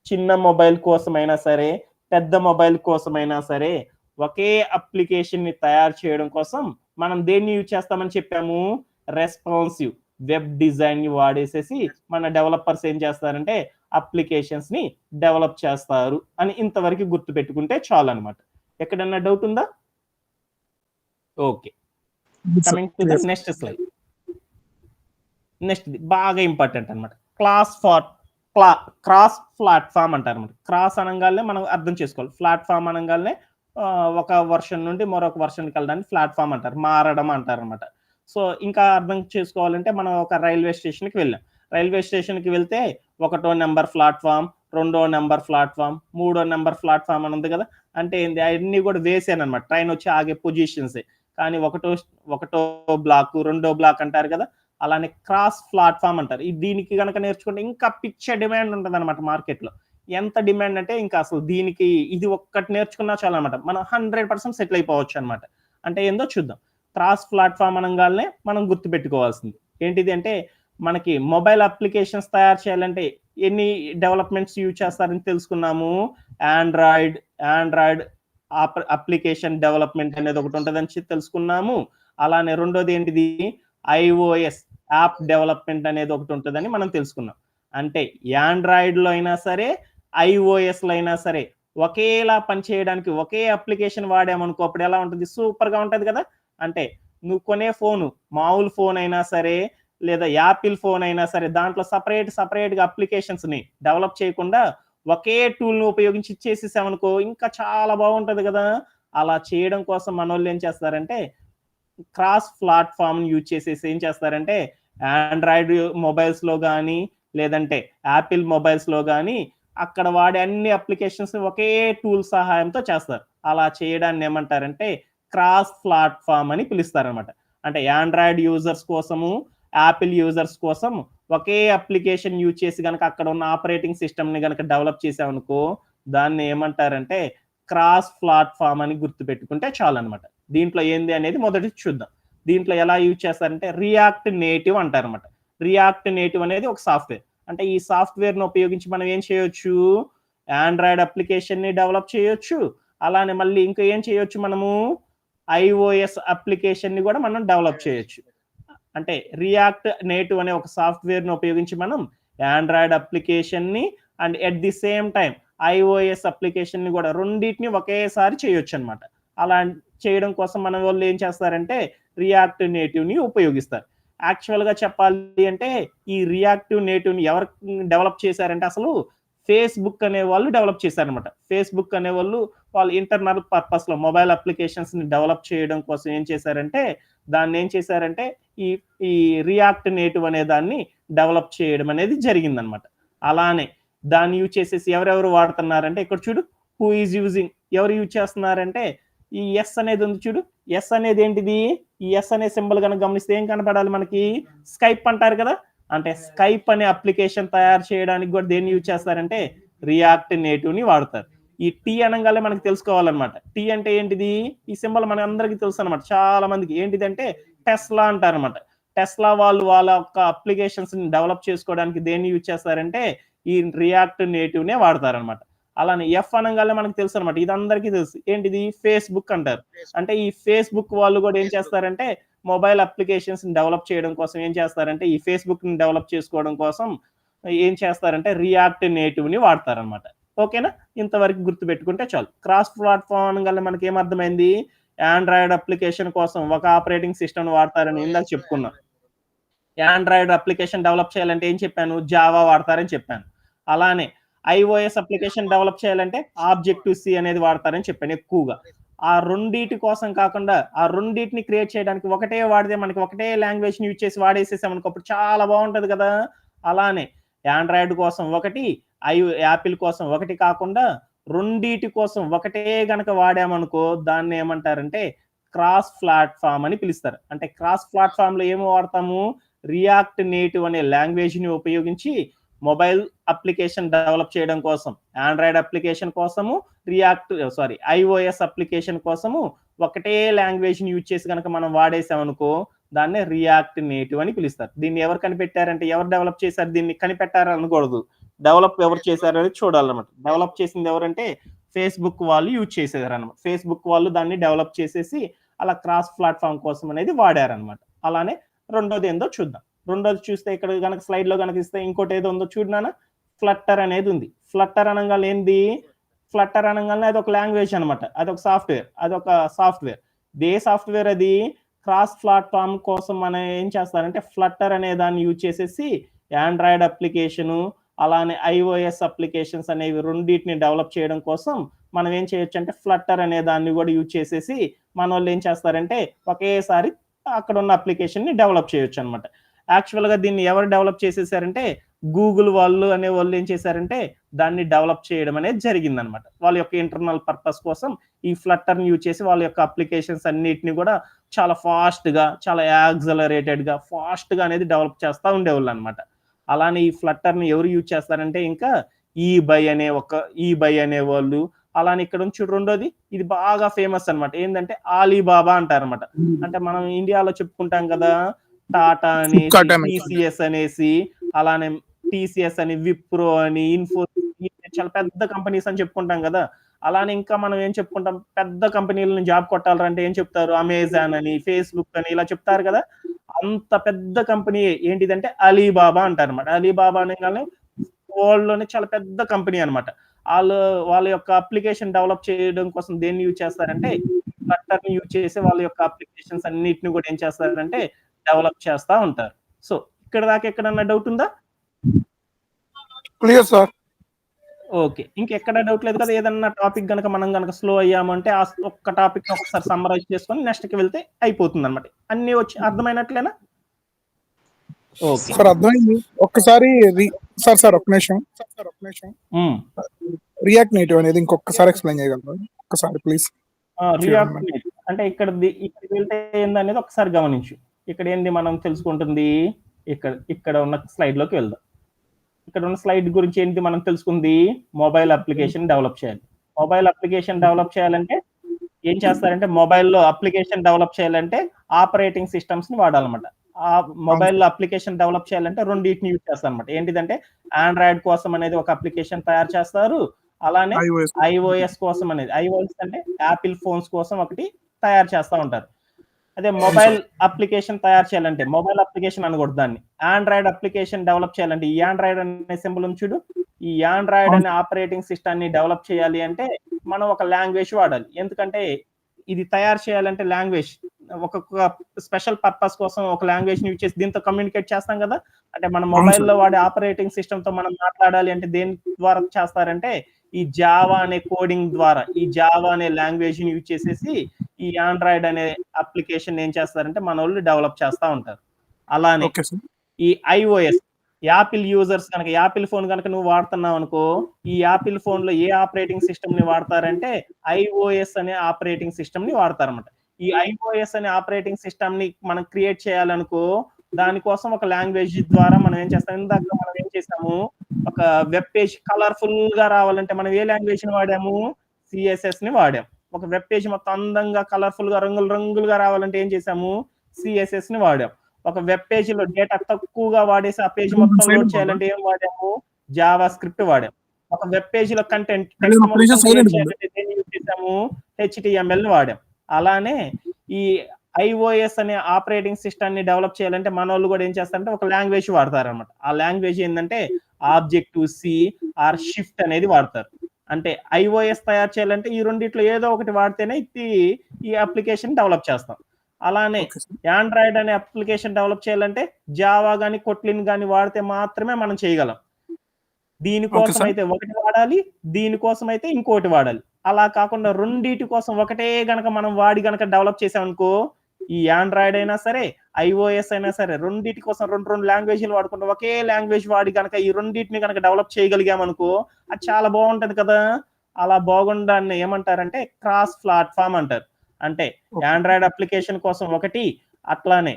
చిన్న మొబైల్ కోసమైనా సరే, పెద్ద మొబైల్ కోసమైనా సరే, ఒకే అప్లికేషన్‌ని తయారు చేయడం కోసం మనం దేన్ని యూజ్ చేస్తామని చెప్పాము? రెస్పాన్సివ్ వెబ్ డిజైన్‌ని వాడేసేసి మన డెవలపర్స్ ఏం చేస్తారంటే అప్లికేషన్స్‌ని డెవలప్ చేస్తారు అని ఇంతవరకు గుర్తుపెట్టుకుంటే చాలనమాట. ఎక్కడన్నా డౌట్ ఉందా? Okay. Coming to the next slide. నెక్స్ట్‌ది బాగా ఇంపార్టెంట్ అనమాట. క్లాస్ ఫార్ క్లా క్రాస్ ప్లాట్‌ఫార్మ్ అంటారన్నమాట. క్రాస్ అనంగాల్నే మనం అర్థం చేసుకోవాలి. ప్లాట్‌ఫార్మ్ అనంగాల్నే ఒక వెర్షన్ నుండి మరొక వెర్షన్‌కి వెళ్ళడాన్ని ప్లాట్‌ఫార్మ్ అంటారు. మారడం అంటారన్నమాట. సో, ఇంకా అర్థం చేసుకోవాలంటే మనం ఒక రైల్వే స్టేషన్‌కి వెళ్ళాం. రైల్వే స్టేషన్‌కి వెళ్తే ఒకటో నంబర్ ప్లాట్‌ఫార్మ్, రెండో నంబర్ ప్లాట్‌ఫార్మ్, మూడో నంబర్ ప్లాట్‌ఫార్మ్ అని ఉంది కదా! అంటే ఏంది అయన్నీ కూడా వేసానన్నమాట. ట్రైన్ వచ్చి ఆగే పొజిషన్సే. కానీ ఒకటో బ్లాకు, రెండో బ్లాక్ అంటారు కదా! అలానే క్రాస్ ప్లాట్‌ఫార్మ్ అంటారు. దీనికి గనక నేర్చుకుంటే ఇంకా పిచ్చ డిమాండ్ ఉంటదనమాట మార్కెట్‌లో. ఎంత డిమాండ్ అంటే ఇంకా అసలు దీనికి ఇది ఒక్కటి నేర్చుకున్నా చాలనమాట. మనం 100% సెటిల్ అయిపోవచ్చనమాట. అంటే ఏందో చూద్దాం. క్రాస్ ప్లాట్‌ఫార్మ్ అనంగాల్నే మనం గుర్తుపెట్టుకోవాల్సింది. ఏంటిది అంటే మనకి మొబైల్ అప్లికేషన్స్ తయారు చేయాలంటే ఎన్ని డెవలప్‌మెంట్స్ యూజ్ చేస్తారని తెలుసుకున్నాము. ఆండ్రాయిడ్, ఆండ్రాయిడ్ అప్లికేషన్ డెవలప్‌మెంట్ అనేది ఒకటి ఉంటదని తెలుసుకున్నాము. అలానే రెండోది ఏంటిది ఐఓఎస్ యాప్ డెవలప్‌మెంట్ అనేది ఒకటి ఉంటదని మనం తెలుసుకున్నాం. అంటే యాండ్రాయిడ్‌లో అయినా సరే, ఐఓఎస్‌లో అయినా సరే ఒకేలా పనిచేయడానికి ఒకే అప్లికేషన్ వాడామనుకో అప్పుడు ఎలా ఉంటది? సూపర్‌గా ఉంటది కదా! అంటే నువ్వు కొనే ఫోను మామూలు ఫోన్ అయినా సరే, లేదా యాపిల్ ఫోన్ అయినా సరే దాంట్లో సెపరేట్‌గా అప్లికేషన్స్‌ని డెవలప్ చేయకుండా ఒకే టూల్‌ని ఉపయోగించి ఇచ్చేసేసామనుకో ఇంకా చాలా బాగుంటది గదా! అలా చేయడం కోసం మనోళ్ళు ఏం చేస్తారంటే క్రాస్ ప్లాట్‌ఫార్మ్‌ని యూజ్ చేసేసి ఏం చేస్తారంటే ఆండ్రాయిడ్ మొబైల్స్‌లో గాని, లేదంటే యాపిల్ మొబైల్స్‌లో గానీ, అక్కడ వాడే అన్ని అప్లికేషన్స్ ఒకే టూల్ సహాయంతో చేస్తారు. అలా చేయడాన్ని ఏమంటారంటే క్రాస్ ప్లాట్‌ఫార్మ్ అని పిలుస్తారనమాట. అంటే యాండ్రాయిడ్ యూజర్స్ కోసము, యాపిల్ యూజర్స్ కోసం ఒకే అప్లికేషన్ యూజ్ చేసి గనక అక్కడ ఉన్న ఆపరేటింగ్ సిస్టమ్‌ని గనక డెవలప్ చేసామనుకో, దాన్ని ఏమంటారంటే క్రాస్ ప్లాట్‌ఫార్మ్ అని గుర్తుపెట్టుకుంటే చాలనమాట. దీంట్లో ఏంది అనేది మొదటిది చూద్దాం. దీంట్లో ఎలా యూజ్ చేస్తారంటే రియాక్ట్ నేటివ్ అంటారనమాట. రియాక్ట్ నేటివ్ అనేది ఒక సాఫ్ట్‌వేర్. అంటే ఈ సాఫ్ట్‌వేర్‌ని ఉపయోగించి మనం ఏం చేయొచ్చు? యాండ్రాయిడ్ అప్లికేషన్‌ని డెవలప్ చేయొచ్చు. అలానే మళ్ళీ ఇంకా ఏం చేయొచ్చు మనము? ఐఓఎస్ అప్లికేషన్‌ని గూడా మనం డెవలప్ చేయొచ్చు. అంటే రియాక్ట్ నేటివ్ అనే ఒక సాఫ్ట్‌వేర్‌ని ఉపయోగించి మనం యాండ్రాయిడ్ అప్లికేషన్‌ని and at the same time iOS అప్లికేషన్‌ని గూడా రెండిటిని ఒకేసారి చేయొచ్చనమాట. అలా చేయడం కోసం మన వోళ్ళు ఏం చేస్తారంటే రియాక్ట్ నేటివ్‌ని ఉపయోగిస్తారు. యాక్చువల్‌గా చెప్పాలి అంటే ఈ రియాక్టివ్ నేటివ్‌ని ఎవరు డెవలప్ చేశారంటే అసలు ఫేస్‌బుక్ అనేవాళ్ళు డెవలప్ చేశారనమాట. ఫేస్‌బుక్ అనేవాళ్ళు వాళ్ళ ఇంటర్నల్ పర్పస్‌లో మొబైల్ అప్లికేషన్స్‌ని డెవలప్ చేయడం కోసం ఏం చేశారంటే దాన్నేం చేశారంటే ఈ ఈ రియాక్ట్ నేటివ్ అనే దాన్ని డెవలప్ చేయడం అనేది జరిగిందనమాట. అలానే దాన్ని యూజ్ చేసేసి ఎవరెవరు వాడుతున్నారంటే ఇక్కడ చూడు హూ ఈజ్ యూజింగ్ ఎవరు యూజ్ చేస్తున్నారంటే ఈ ఎస్ అనేది ఉంది చూడు. ఎస్ అనేది ఏంటిది? ఈ ఎస్ అనే సింబల్ గనక గమనిస్తే ఏం కనపడాలి మనకి? స్కైప్ అంటారు కదా! అంటే స్కైప్ అనే అప్లికేషన్ తయారు చేయడానికి కూడా దేన్ని యూజ్ చేస్తారంటే రియాక్ట్ నేటివ్‌ని వాడతారు. ఈ టీ అనంగానే మనకు తెలుసుకోవాలన్నమాట. టీ అంటే ఏంటిది? ఈ సింబల్ మనందరికీ తెలుసన్నమాట. చాలా మందికి ఏంటిదంటే టెస్లా అంటారన్నమాట. టెస్లా వాళ్ళు వాళ్ళ యొక్క అప్లికేషన్స్‌ని డెవలప్ చేసుకోవడానికి దేన్ని యూజ్ చేస్తారంటే ఈ రియాక్ట్ నేటివ్‌నే వాడతారన్నమాట. అలానే ఎఫ్ అనంగానే మనకు తెలుసన్నమాట. ఇది అందరికీ తెలుసు. ఏంటిది? ఫేస్‌బుక్ అంటారు. అంటే ఈ ఫేస్‌బుక్ వాళ్ళు కూడా ఏం చేస్తారంటే మొబైల్ అప్లికేషన్స్‌ని డెవలప్ చేయడం కోసం ఏం చేస్తారంటే ఈ ఫేస్‌బుక్‌ని డెవలప్ చేసుకోవడం కోసం ఏం చేస్తారంటే రియాక్ట్ నేటివ్‌ని వాడతారన్నమాట. ఓకేనా? ఇంతవరకు గుర్తుపెట్టుకుంటే చాలు. క్రాస్ ప్లాట్‌ఫార్మ్ అనంగానే మనకేమర్థమైంది? యాండ్రాయిడ్ అప్లికేషన్ కోసం ఒక ఆపరేటింగ్ సిస్టమ్‌ని వాడతారని ఇందాక చెప్పుకున్నాం. యాండ్రాయిడ్ అప్లికేషన్ డెవలప్ చేయాలంటే ఏం చెప్పాను? జావా వాడతారని చెప్పాను. అలానే ఐఓఎస్ అప్లికేషన్ డెవలప్ చేయాలంటే ఆబ్జెక్టివ్ సి అనేది వాడతారని చెప్పాను ఎక్కువగా. ఆ రెండిటి కోసం కాకుండా ఆ రెండిటిని క్రియేట్ చేయడానికి ఒకటే వాడితే మనకి ఒకటే లాంగ్వేజ్‌ని యూజ్ చేసి వాడేసేసామనుకో అప్పుడు చాలా బావుంటది కదా! అలానే యాండ్రాయిడ్ కోసం ఒకటి, యాపిల్ కోసం ఒకటి కాకుండా రెండిటి కోసం ఒకటే గనక వాడామనుకో దాన్నేమంటారంటే క్రాస్ ప్లాట్‌ఫార్మ్ అని పిలుస్తారు. అంటే క్రాస్ ప్లాట్‌ఫార్మ్‌లో ఏమి వాడతాము? రియాక్ట్ నేటివ్ అనే లాంగ్వేజ్‌ని ఉపయోగించి మొబైల్ అప్లికేషన్ డెవలప్ చేయడం కోసం, యాండ్రాయిడ్ అప్లికేషన్ కోసము, ఐఓఎస్ అప్లికేషన్ కోసము ఒకటే లాంగ్వేజ్‌ని యూజ్ చేసి గనక మనం వాడేసామనుకో, దాన్నే రియాక్ట్ నేటివ్ అని పిలుస్తారు. దీన్ని ఎవరు కనిపెట్టారంటే, ఎవరు డెవలప్ చేశారు దీన్ని? కనిపెట్టారు అనకూడదు. డెవలప్ ఎవరు చేశారనేది చూడాలన్నమాట. డెవలప్ చేసింది ఎవరంటే, ఫేస్‌బుక్ వాళ్ళు యూజ్ చేసేసారన్నమాట. ఫేస్‌బుక్ వాళ్ళు దాన్ని డెవలప్ చేసేసి, అలా క్రాస్ ప్లాట్‌ఫార్మ్ కోసం అనేది వాడారన్నమాట. అలానే రెండోదేందో చూద్దాం. రెండోది చూస్తే ఇక్కడ గనక స్లైడ్‌లో గనక ఇస్తే ఇంకోటేదో ఉందో చూడు నాన్న. ఫ్లట్టర్ అనేది ఉంది. ఫ్లట్టర్ అనంగానే ఏంది? ఫ్లట్టర్ అనంగానే అదొక లాంగ్వేజ్ అనమాట. అదొక సాఫ్ట్‌వేర్. అదొక సాఫ్ట్‌వేర్. ఏ సాఫ్ట్‌వేర్ అది? క్రాస్ ప్లాట్‌ఫార్మ్ కోసం మనం ఏం చేస్తారంటే ఫ్లట్టర్ అనే దాన్ని యూజ్ చేసేసి యాండ్రాయిడ్ అప్లికేషను, అలానే ఐఓఎస్ అప్లికేషన్స్ అనేవి రెండిటిని డెవలప్ చేయడం కోసం మనం ఏం చేయొచ్చంటే ఫ్లట్టర్ అనే దాన్ని గూడా యూజ్ చేసేసి మనోళ్ళు ఏం చేస్తారంటే ఒకేసారి అక్కడున్న అప్లికేషన్‌ని డెవలప్ చేయొచ్చనమాట. యాక్చువల్‌గా దీన్ని ఎవరు డెవలప్ చేసేసారంటే గూగుల్ వాళ్ళు అనేవాళ్ళు ఏం చేశారంటే దాన్ని డెవలప్ చేయడం అనేది జరిగిందనమాట. వాళ్ళ యొక్క ఇంటర్నల్ పర్పస్ కోసం ఈ ఫ్లట్టర్‌ని యూజ్ చేసి వాళ్ళ యొక్క అప్లికేషన్స్ అన్నిటిని గూడా చాలా ఫాస్ట్‌గా, చాలా యాక్సలరేటెడ్‌గా, ఫాస్ట్‌గా అనేది డెవలప్ చేస్తా ఉండేవాళ్ళనమాట. అలానే ఈ ఫ్లట్టర్‌ని ఎవరు యూజ్ చేస్తారంటే ఇంకా ఈబై అనేవాళ్ళు, అలానే ఇక్కడ ఉంది చూడు రెండోది ఇది బాగా ఫేమస్ అనమాట. ఏందంటే ఆలీబాబా అంటారనమాట. అంటే మనం ఇండియాలో చెప్పుకుంటాం కదా! టాటా అనేసి, ఫ్లిప్‌కార్ట్, అమెజాన్. టీసీఎస్ అనేసి, అలానే టీసీఎస్ అని, విప్రో అని, ఇన్ఫోసిస్ చాలా పెద్ద కంపెనీస్ అని చెప్పుకుంటాం గదా! అలానే ఇంకా మనం ఏం చెప్పుకుంటాం పెద్ద కంపెనీలని జాబ్ కొట్టాలంటే ఏం చెప్తారు? అమెజాన్ అని, ఫేస్‌బుక్ అని ఇలా చెప్తారు గదా! అంత పెద్ద కంపెనీ ఏంటిదంటే అలీబాబా అంటారన్నమాట. అలీబాబా అనంగానే వరల్డ్‌లోనే చాలా పెద్ద కంపెనీ అన్నమాట. ఆళ్ళు వాళ్ళ యొక్క అప్లికేషన్ డెవలప్ చేయడం కోసం దేన్ని యూజ్ చేస్తారంటే ఫ్లట్టర్‌ని యూజ్ చేసి వాళ్ళ యొక్క అప్లికేషన్స్ అన్నిటిని గూడా ఏం చేస్తారంటే డెవలప్ చేస్తా ఉంటారు. సో, ఇక్కడి దాకా ఎక్కడన్నా డౌట్ ఉందా? Clear sir. ఓకే. ఇంకెక్కడ డౌట్ లేదు కదా! ఏదన్నా టాపిక్ గనక మనం గనక స్లో అయ్యామంటే ఒక్క టాపిక్‌ని ఒకసారి సమ్మరైజ్ చేసుకొని నెక్స్ట్‌కి వెళ్తే అయిపోతుందన్నమాట. అన్నీ వచ్చి అర్థమైనట్లేనా? ఓకే. సార్ అర్థమైంది. ఒక్కసారి సార్ ఒక్క నిమిషం. రియాక్ట్ నేటివ్ అనేది ఇంకొకసారి ఎక్స్ప్లెయిన్ చేయగలరా? ఒక్కసారి ప్లీజ్. రియాక్ట్ నేటివ్ అంటే ఇక్కడికి వెళ్తే ఏందనేది ఒకసారి గమనించు. ఇక్కడ ఏంది మనం తెలుసుకుంటుంది, ఇక్కడ ఉన్న స్లైడ్‌లోకి వెళ్దాం. ఇక్కడ ఉన్న స్లైడ్ గురించి ఏంటి మనం తెలుసుకుంది, మొబైల్ అప్లికేషన్ డెవలప్ చేయాలి. మొబైల్ అప్లికేషన్ డెవలప్ చేయాలంటే ఏం చేస్తారంటే, మొబైల్‌లో అప్లికేషన్ డెవలప్ చేయాలంటే ఆపరేటింగ్ సిస్టమ్స్‌ని వాడాలన్నమాట. ఆ మొబైల్‌లో అప్లికేషన్ డెవలప్ చేయాలంటే రెండిటిని యూజ్ చేస్తారన్నమాట. ఏంటిదంటే ఆండ్రాయిడ్ కోసం అనేది ఒక అప్లికేషన్ తయారు చేస్తారు. అలానే ఐఓఎస్ కోసం అనేది, ఐఓఎస్ అంటే యాపిల్ ఫోన్స్ కోసం ఒకటి తయారు చేస్తా ఉంటారు. అదే మొబైల్ అప్లికేషన్ తయారు చేయాలంటే, మొబైల్ అప్లికేషన్ అనకూడదు దాన్ని, ఆండ్రాయిడ్ అప్లికేషన్ డెవలప్ చేయాలంటే ఈ ఆండ్రాయిడ్ అనే సింబల్ ఉంది చూడు, ఈ ఆండ్రాయిడ్ అనే ఆపరేటింగ్ సిస్టమ్ ని డెవలప్ చేయాలి అంటే మనం ఒక లాంగ్వేజ్ వాడాలి. ఎందుకంటే ఇది తయారు చేయాలంటే లాంగ్వేజ్ ఒక్కొక్క స్పెషల్ పర్పస్ కోసం ఒక లాంగ్వేజ్ ని యూజ్ చేసి దీంతో కమ్యూనికేట్ చేస్తాం కదా. అంటే మన మొబైల్లో వాడే ఆపరేటింగ్ సిస్టమ్ తో మనం మాట్లాడాలి అంటే దేని ద్వారా చేస్తారంటే ఈ జావా అనే కోడింగ్ ద్వారా, ఈ జావా అనే లాంగ్వేజ్ ని యూజ్ చేసేసి ఈ ఆండ్రాయిడ్ అనే అప్లికేషన్ ఏం చేస్తారంటే మన వాళ్ళు డెవలప్ చేస్తా ఉంటారు. అలానే ఈ ఐఓఎస్, యాపిల్ యూజర్స్ కనుక యాపిల్ ఫోన్ కనుక నువ్వు వాడుతున్నావు అనుకో, ఈ యాపిల్ ఫోన్ లో ఏ ఆపరేటింగ్ సిస్టమ్ ని వాడతారంటే ఐఓఎస్ అనే ఆపరేటింగ్ సిస్టమ్ ని వాడతారన్నమాట. ఈ ఐఓఎస్ అనే ఆపరేటింగ్ సిస్టమ్ ని మనం క్రియేట్ చేయాలనుకో, దానికోసం ఒక లాంగ్వేజ్ ద్వారా మనం ఏం చేస్తాం, ఇందాక మనం ఏం చేసాము, ఒక వెబ్ పేజ్ కలర్ఫుల్ గా రావాలంటే మనం ఏ లాంగ్వేజ్ ని వాడాము, సిఎస్ఎస్ ని వాడాం. ఒక వెబ్ పేజ్ మొత్తం అందంగా కలర్ఫుల్ గా రంగులు రంగులుగా రావాలంటే ఏం చేసాము, సిఎస్ఎస్ ని వాడాం. ఒక వెబ్ పేజ్ లో డేటా తక్కువగా వాడేసి ఆ పేజ్ మొత్తం లోడ్ చేయాలంటే ఏం వాడాము, జావా స్క్రిప్ట్ వాడాం. ఒక వెబ్ పేజ్ లో కంటెంట్ టెక్స్ట్ మొత్తం క్రియేట్ చేయాలంటే దేన్ని యూజ్ చేసాము, హెచ్టిఎంఎల్ ని వాడాం. అలానే ఈ ఐఓఎస్ అనే ఆపరేటింగ్ సిస్టమ్ ని డెవలప్ చేయాలంటే మన వాళ్ళు కూడా ఏం చేస్తారంటే ఒక లాంగ్వేజ్ వాడతారు అనమాట. ఆ లాంగ్వేజ్ ఏంటంటే ఆబ్జెక్టివ్ సి ఆర్ షిఫ్ట్ అనేది వాడతారు. అంటే ఐఓఎస్ తయారు చేయాలంటే ఈ రెండిట్లో ఏదో ఒకటి వాడితేనే ఈ అప్లికేషన్ డెవలప్ చేస్తాం. అలానే ఆండ్రాయిడ్ అనే అప్లికేషన్ డెవలప్ చేయాలంటే జావా గాని కొట్లిన్ గాని వాడితే మాత్రమే మనం చేయగలం. దీనికోసం అయితే ఒకటి వాడాలి, దీనికోసం అయితే ఇంకోటి వాడాలి. అలా కాకుండా రెండిటి కోసం ఒకటే గనక మనం వాడి గనక డెవలప్ చేసామనుకో, ఈ ఆండ్రాయిడ్ అయినా సరే, ఐఓఎస్ అయినా సరే, రెండిటి కోసం రెండు లాంగ్వేజ్లు వాడుకుంటూ ఒకే లాంగ్వేజ్ వాడి గనక ఈ రెండిటిని గనక డెవలప్ చేయగలిగామనుకో, అది చాలా బాగుంటది కదా. అలా బాగుండాన్ని ఏమంటారంటే క్రాస్ ప్లాట్ఫామ్ అంటారు. అంటే ఆండ్రాయిడ్ అప్లికేషన్ కోసం ఒకటి, అట్లానే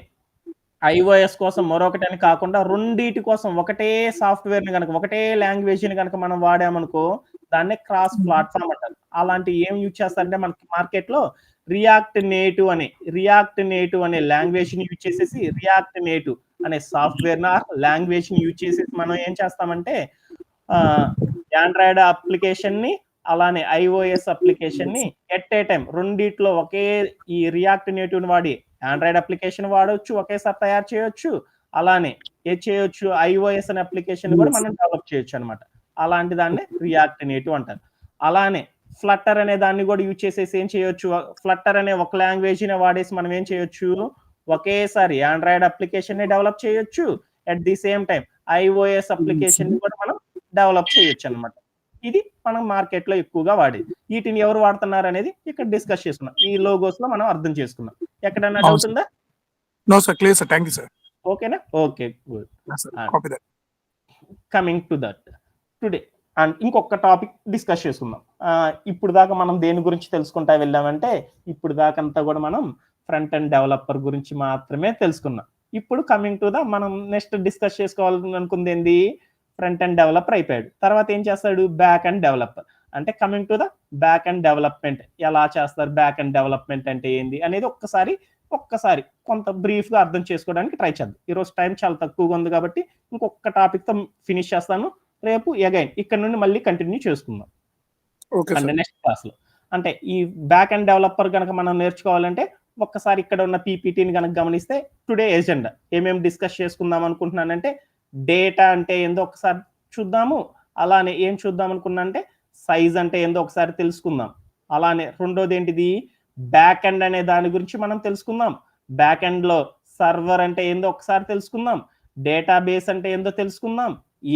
ఐఓఎస్ కోసం మరొకటి అని కాకుండా రెండిటి కోసం ఒకటే సాఫ్ట్వేర్ ని గనక, ఒకటే లాంగ్వేజ్ ని గనక మనం వాడామనుకో, దాన్నే క్రాస్ ప్లాట్ఫామ్ అంటారు. అలాంటి ఏం యూజ్ చేస్తారంటే మనకి మార్కెట్ లో రియాక్ట్ నేటివ్ అనే లాంగ్వేజ్ ని యూజ్ చేసేసి, రియాక్ట్ నేటివ్ అనే సాఫ్ట్వేర్ లాంగ్వేజ్ ని యూజ్ చేసేసి మనం ఏం చేస్తామంటే ఆండ్రాయిడ్ అప్లికేషన్ ని అలానే ఐఓఎస్ అప్లికేషన్ ని ఎట్ ఏ టైం రెండిట్లో ఒకే ఈ రియాక్ట్ నేటివ్ ని వాడి ఆండ్రాయిడ్ అప్లికేషన్ వాడవచ్చు, ఒకేసారి తయారు చేయొచ్చు. అలానే చేయొచ్చు ఐఓఎస్ అనే అప్లికేషన్ కూడా మనం డెవలప్ చేయొచ్చు అనమాట. అలాంటి దాన్ని రియాక్ట్ నేటివ్ అంటారు. అలానే ఫ్లట్టర్ అనే దాన్ని కూడా యూజ్ చేసేసి ఏం చేయొచ్చు, ఫ్లట్టర్ అనే ఒక లాంగ్వేజ్ ని వాడేసి మనం ఏం చేయొచ్చు, ఒకేసారి ఆండ్రాయిడ్ అప్లికేషన్ ని డెవలప్ చేయొచ్చు, at the same time iOS application ని కూడా మనం డెవలప్ చేయొచ్చు అనమాట. ఇది మనం మార్కెట్ లో ఎక్కువగా వాడేది. వీటిని ఎవరు వాడుతున్నారు అనేది ఇక్కడ డిస్కస్ చేసుకున్నాం. ఈ లోగోస్ లో మనం అర్థం చేసుకున్నాం. ఎక్కడన్నా డౌట్ ఉందా? No sir, clear sir, thank you sir. ఓకేనా? Okay, good. Copy that. Coming to that today and ఇంకొక టాపిక్ డిస్కస్ చేసుకుందాం. ఇప్పుడు దాకా మనం దేని గురించి తెలుసుకుంటా వెళ్ళామంటే, ఇప్పుడు దాకా అంతా కూడా మనం ఫ్రంట్ అండ్ డెవలపర్ గురించి మాత్రమే తెలుసుకున్నాం. ఇప్పుడు కమింగ్ టు ద మనం నెక్స్ట్ డిస్కస్ చేసుకోవాలని అనుకుంది ఏంది, ఫ్రంట్ అండ్ డెవలపర్ అయిపోయాడు. తర్వాత ఏం చేస్తాడు, బ్యాక్ అండ్ డెవలపర్. అంటే coming to the back and development, ఎలా చేస్తారు, బ్యాక్ అండ్ డెవలప్మెంట్ అంటే ఏంది అనేది ఒక్కసారి కొంత బ్రీఫ్ గా అర్థం చేసుకోవడానికి ట్రై చేద్దాం. ఈరోజు టైం చాలా తక్కువగా ఉంది కాబట్టి ఇంకొక టాపిక్ తో ఫినిష్ చేస్తాను. రేపు అగైన్ ఇక్కడ నుండి మళ్ళీ కంటిన్యూ చేసుకుందాం అంటే నెక్స్ట్ క్లాస్ లో. అంటే ఈ బ్యాక్ అండ్ డెవలపర్ కనుక మనం నేర్చుకోవాలంటే ఒక్కసారి ఇక్కడ ఉన్న పీపీటీని కనుక గమనిస్తే టుడే ఎజెండా ఏమేమి డిస్కస్ చేసుకుందాం అనుకుంటున్నానంటే, డేటా అంటే ఏందో ఒకసారి చూద్దాము. అలానే ఏం చూద్దాం అనుకున్నా అంటే సైజ్ అంటే ఏందో ఒకసారి తెలుసుకుందాం. అలానే రెండోది ఏంటిది, బ్యాక్ ఎండ్ అనే దాని గురించి మనం తెలుసుకుందాం. బ్యాక్ ఎండ్ లో సర్వర్ అంటే ఏందో ఒకసారి తెలుసుకుందాం. డేటాబేస్ అంటే ఏందో తెలుసుకుందాం.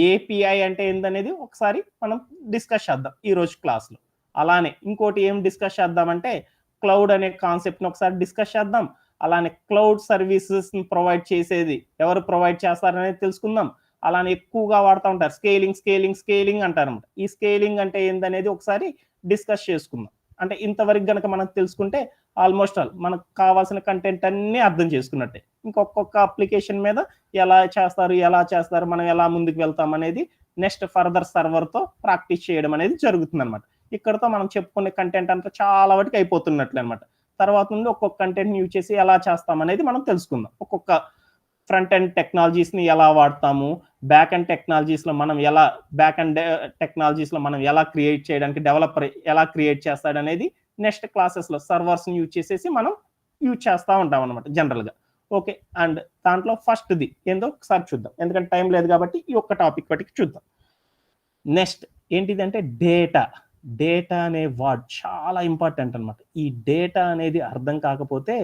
ఏపీఐ అంటే ఏందనేది ఒకసారి మనం డిస్కస్ చేద్దాం ఈ రోజు క్లాస్ లో. అలానే ఇంకోటి ఏం డిస్కస్ చేద్దామంటే క్లౌడ్ అనే కాన్సెప్ట్ ని ఒకసారి డిస్కస్ చేద్దాం. అలానే క్లౌడ్ సర్వీసెస్ ప్రొవైడ్ చేసేది ఎవరు ప్రొవైడ్ చేస్తారనేది తెలుసుకుందాం. అలానే ఎక్కువగా వాడుతూ ఉంటారు స్కేలింగ్ అంటారన్నమాట. ఈ స్కేలింగ్ అంటే ఏందనేది ఒకసారి డిస్కస్ చేసుకుందాం. అంటే ఇంతవరకు గనక మనం తెలుసుకుంటే ఆల్మోస్ట్ ఆల్ మనకు కావాల్సిన కంటెంట్ అన్నీ అర్థం చేసుకున్నట్టే. ఇంకొక్కొక్క అప్లికేషన్ మీద ఎలా చేస్తారు, మనం ఎలా ముందుకు వెళ్తాం అనేది నెక్స్ట్ ఫర్దర్ సర్వర్‌తో ప్రాక్టీస్ చేయడం అనేది జరుగుతుందన్నమాట. ఇక్కడితో మనం చెప్పుకునే కంటెంట్ అంతా చాలా వరకు అయిపోతున్నట్లే అన్నమాట. తర్వాత నుండి ఒక్కొక్క కంటెంట్‌ని యూజ్ చేసి ఎలా చేస్తాం అనేది మనం తెలుసుకుందాం. ఒక్కొక్క ఫ్రంట్ ఎండ్ టెక్నాలజీస్‌ని ఎలా వాడతాము, బ్యాక్ ఎండ్ టెక్నాలజీస్‌లో మనం ఎలా క్రియేట్ చేయడానికి డెవలపర్ ఎలా క్రియేట్ చేస్తాడనేది నెక్స్ట్ క్లాసెస్‌లో సర్వర్స్‌ని యూజ్ చేసేసి మనం యూజ్ చేస్తా ఉంటామన్నమాట జనరల్‌గా. ఓకే. అండ్ దాంట్లో ఫస్ట్‌ది ఏందో ఒకసారి చూద్దాం. ఎందుకంటే టైం లేదు కాబట్టి ఈ ఒక్క టాపిక్ వటికి చూద్దాం. నెక్స్ట్ ఏంటిదంటే డేటా. డేటా అనే వర్డ్ చాలా ఇంపార్టెంట్ అన్నమాట. ఈ డేటా అనేది అర్థం కాకపోతే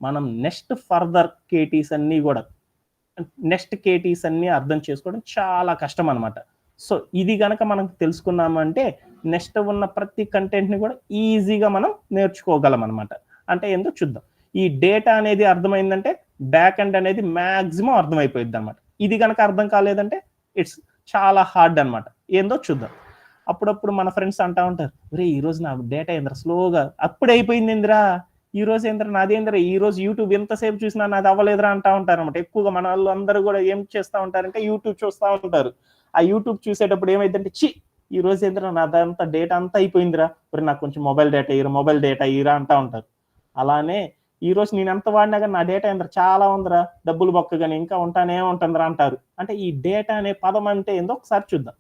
మనం నెక్స్ట్ ఫర్దర్ కేటీస్ అన్నీ అర్థం చేసుకోవడం చాలా కష్టం అన్నమాట. సో ఇది గనక మనం తెలుసుకున్నామంటే నెక్స్ట్ ఉన్న ప్రతి కంటెంట్‌ని కూడా ఈజీగా మనం నేర్చుకోగలం అన్నమాట. అంటే ఏందో చూద్దాం. ఈ డేటా అనేది అర్థమైందంటే బ్యాక్ ఎండ్ అనేది మాక్సిమం అర్థమైపోయిద్దన్నమాట. ఇది గనక అర్థం కాలేదంటే ఇట్స్ చాలా హార్డ్ అన్నమాట. ఏందో చూద్దాం. అప్పుడప్పుడు మన ఫ్రెండ్స్ అంటా ఉంటారు, "ఒరేయ్! ఈరోజు నా డేటా ఏందిరా స్లోగా అప్పుడే అయిపోయిందేందిరా? ఈరోజు ఏందిరా నాదేందిరా ఈరోజు యూట్యూబ్ ఎంతసేపు చూసినా నాది అవ్వలేదురా" అంటా ఉంటారన్నమాట. ఎక్కువగా మనోళ్ళందరూ కూడా ఏం చేస్తా ఉంటారంటే యూట్యూబ్ చూస్తా ఉంటారు. ఆ యూట్యూబ్ చూసేటప్పుడు ఏమైద్దంటే, ఈరోజు ఏందిరా నాదంతా డేటా అంతా అయిపోయిందిరా. ఒరేయ్! నాకు కొంచెం మొబైల్ డేటా ఇయ్యిరా అంటా ఉంటారు. అలానే ఈరోజు నేనెంత వాడినా గాని నా డేటా ఏందిరా చాలా ఉందిరా, డబ్బులు బొక్క గాని ఇంకా ఉంటానే ఉంటుందిరా అంటారు. అంటే ఈ డేటా అనే పదం అంటే ఏందో ఒకసారి చూద్దాం.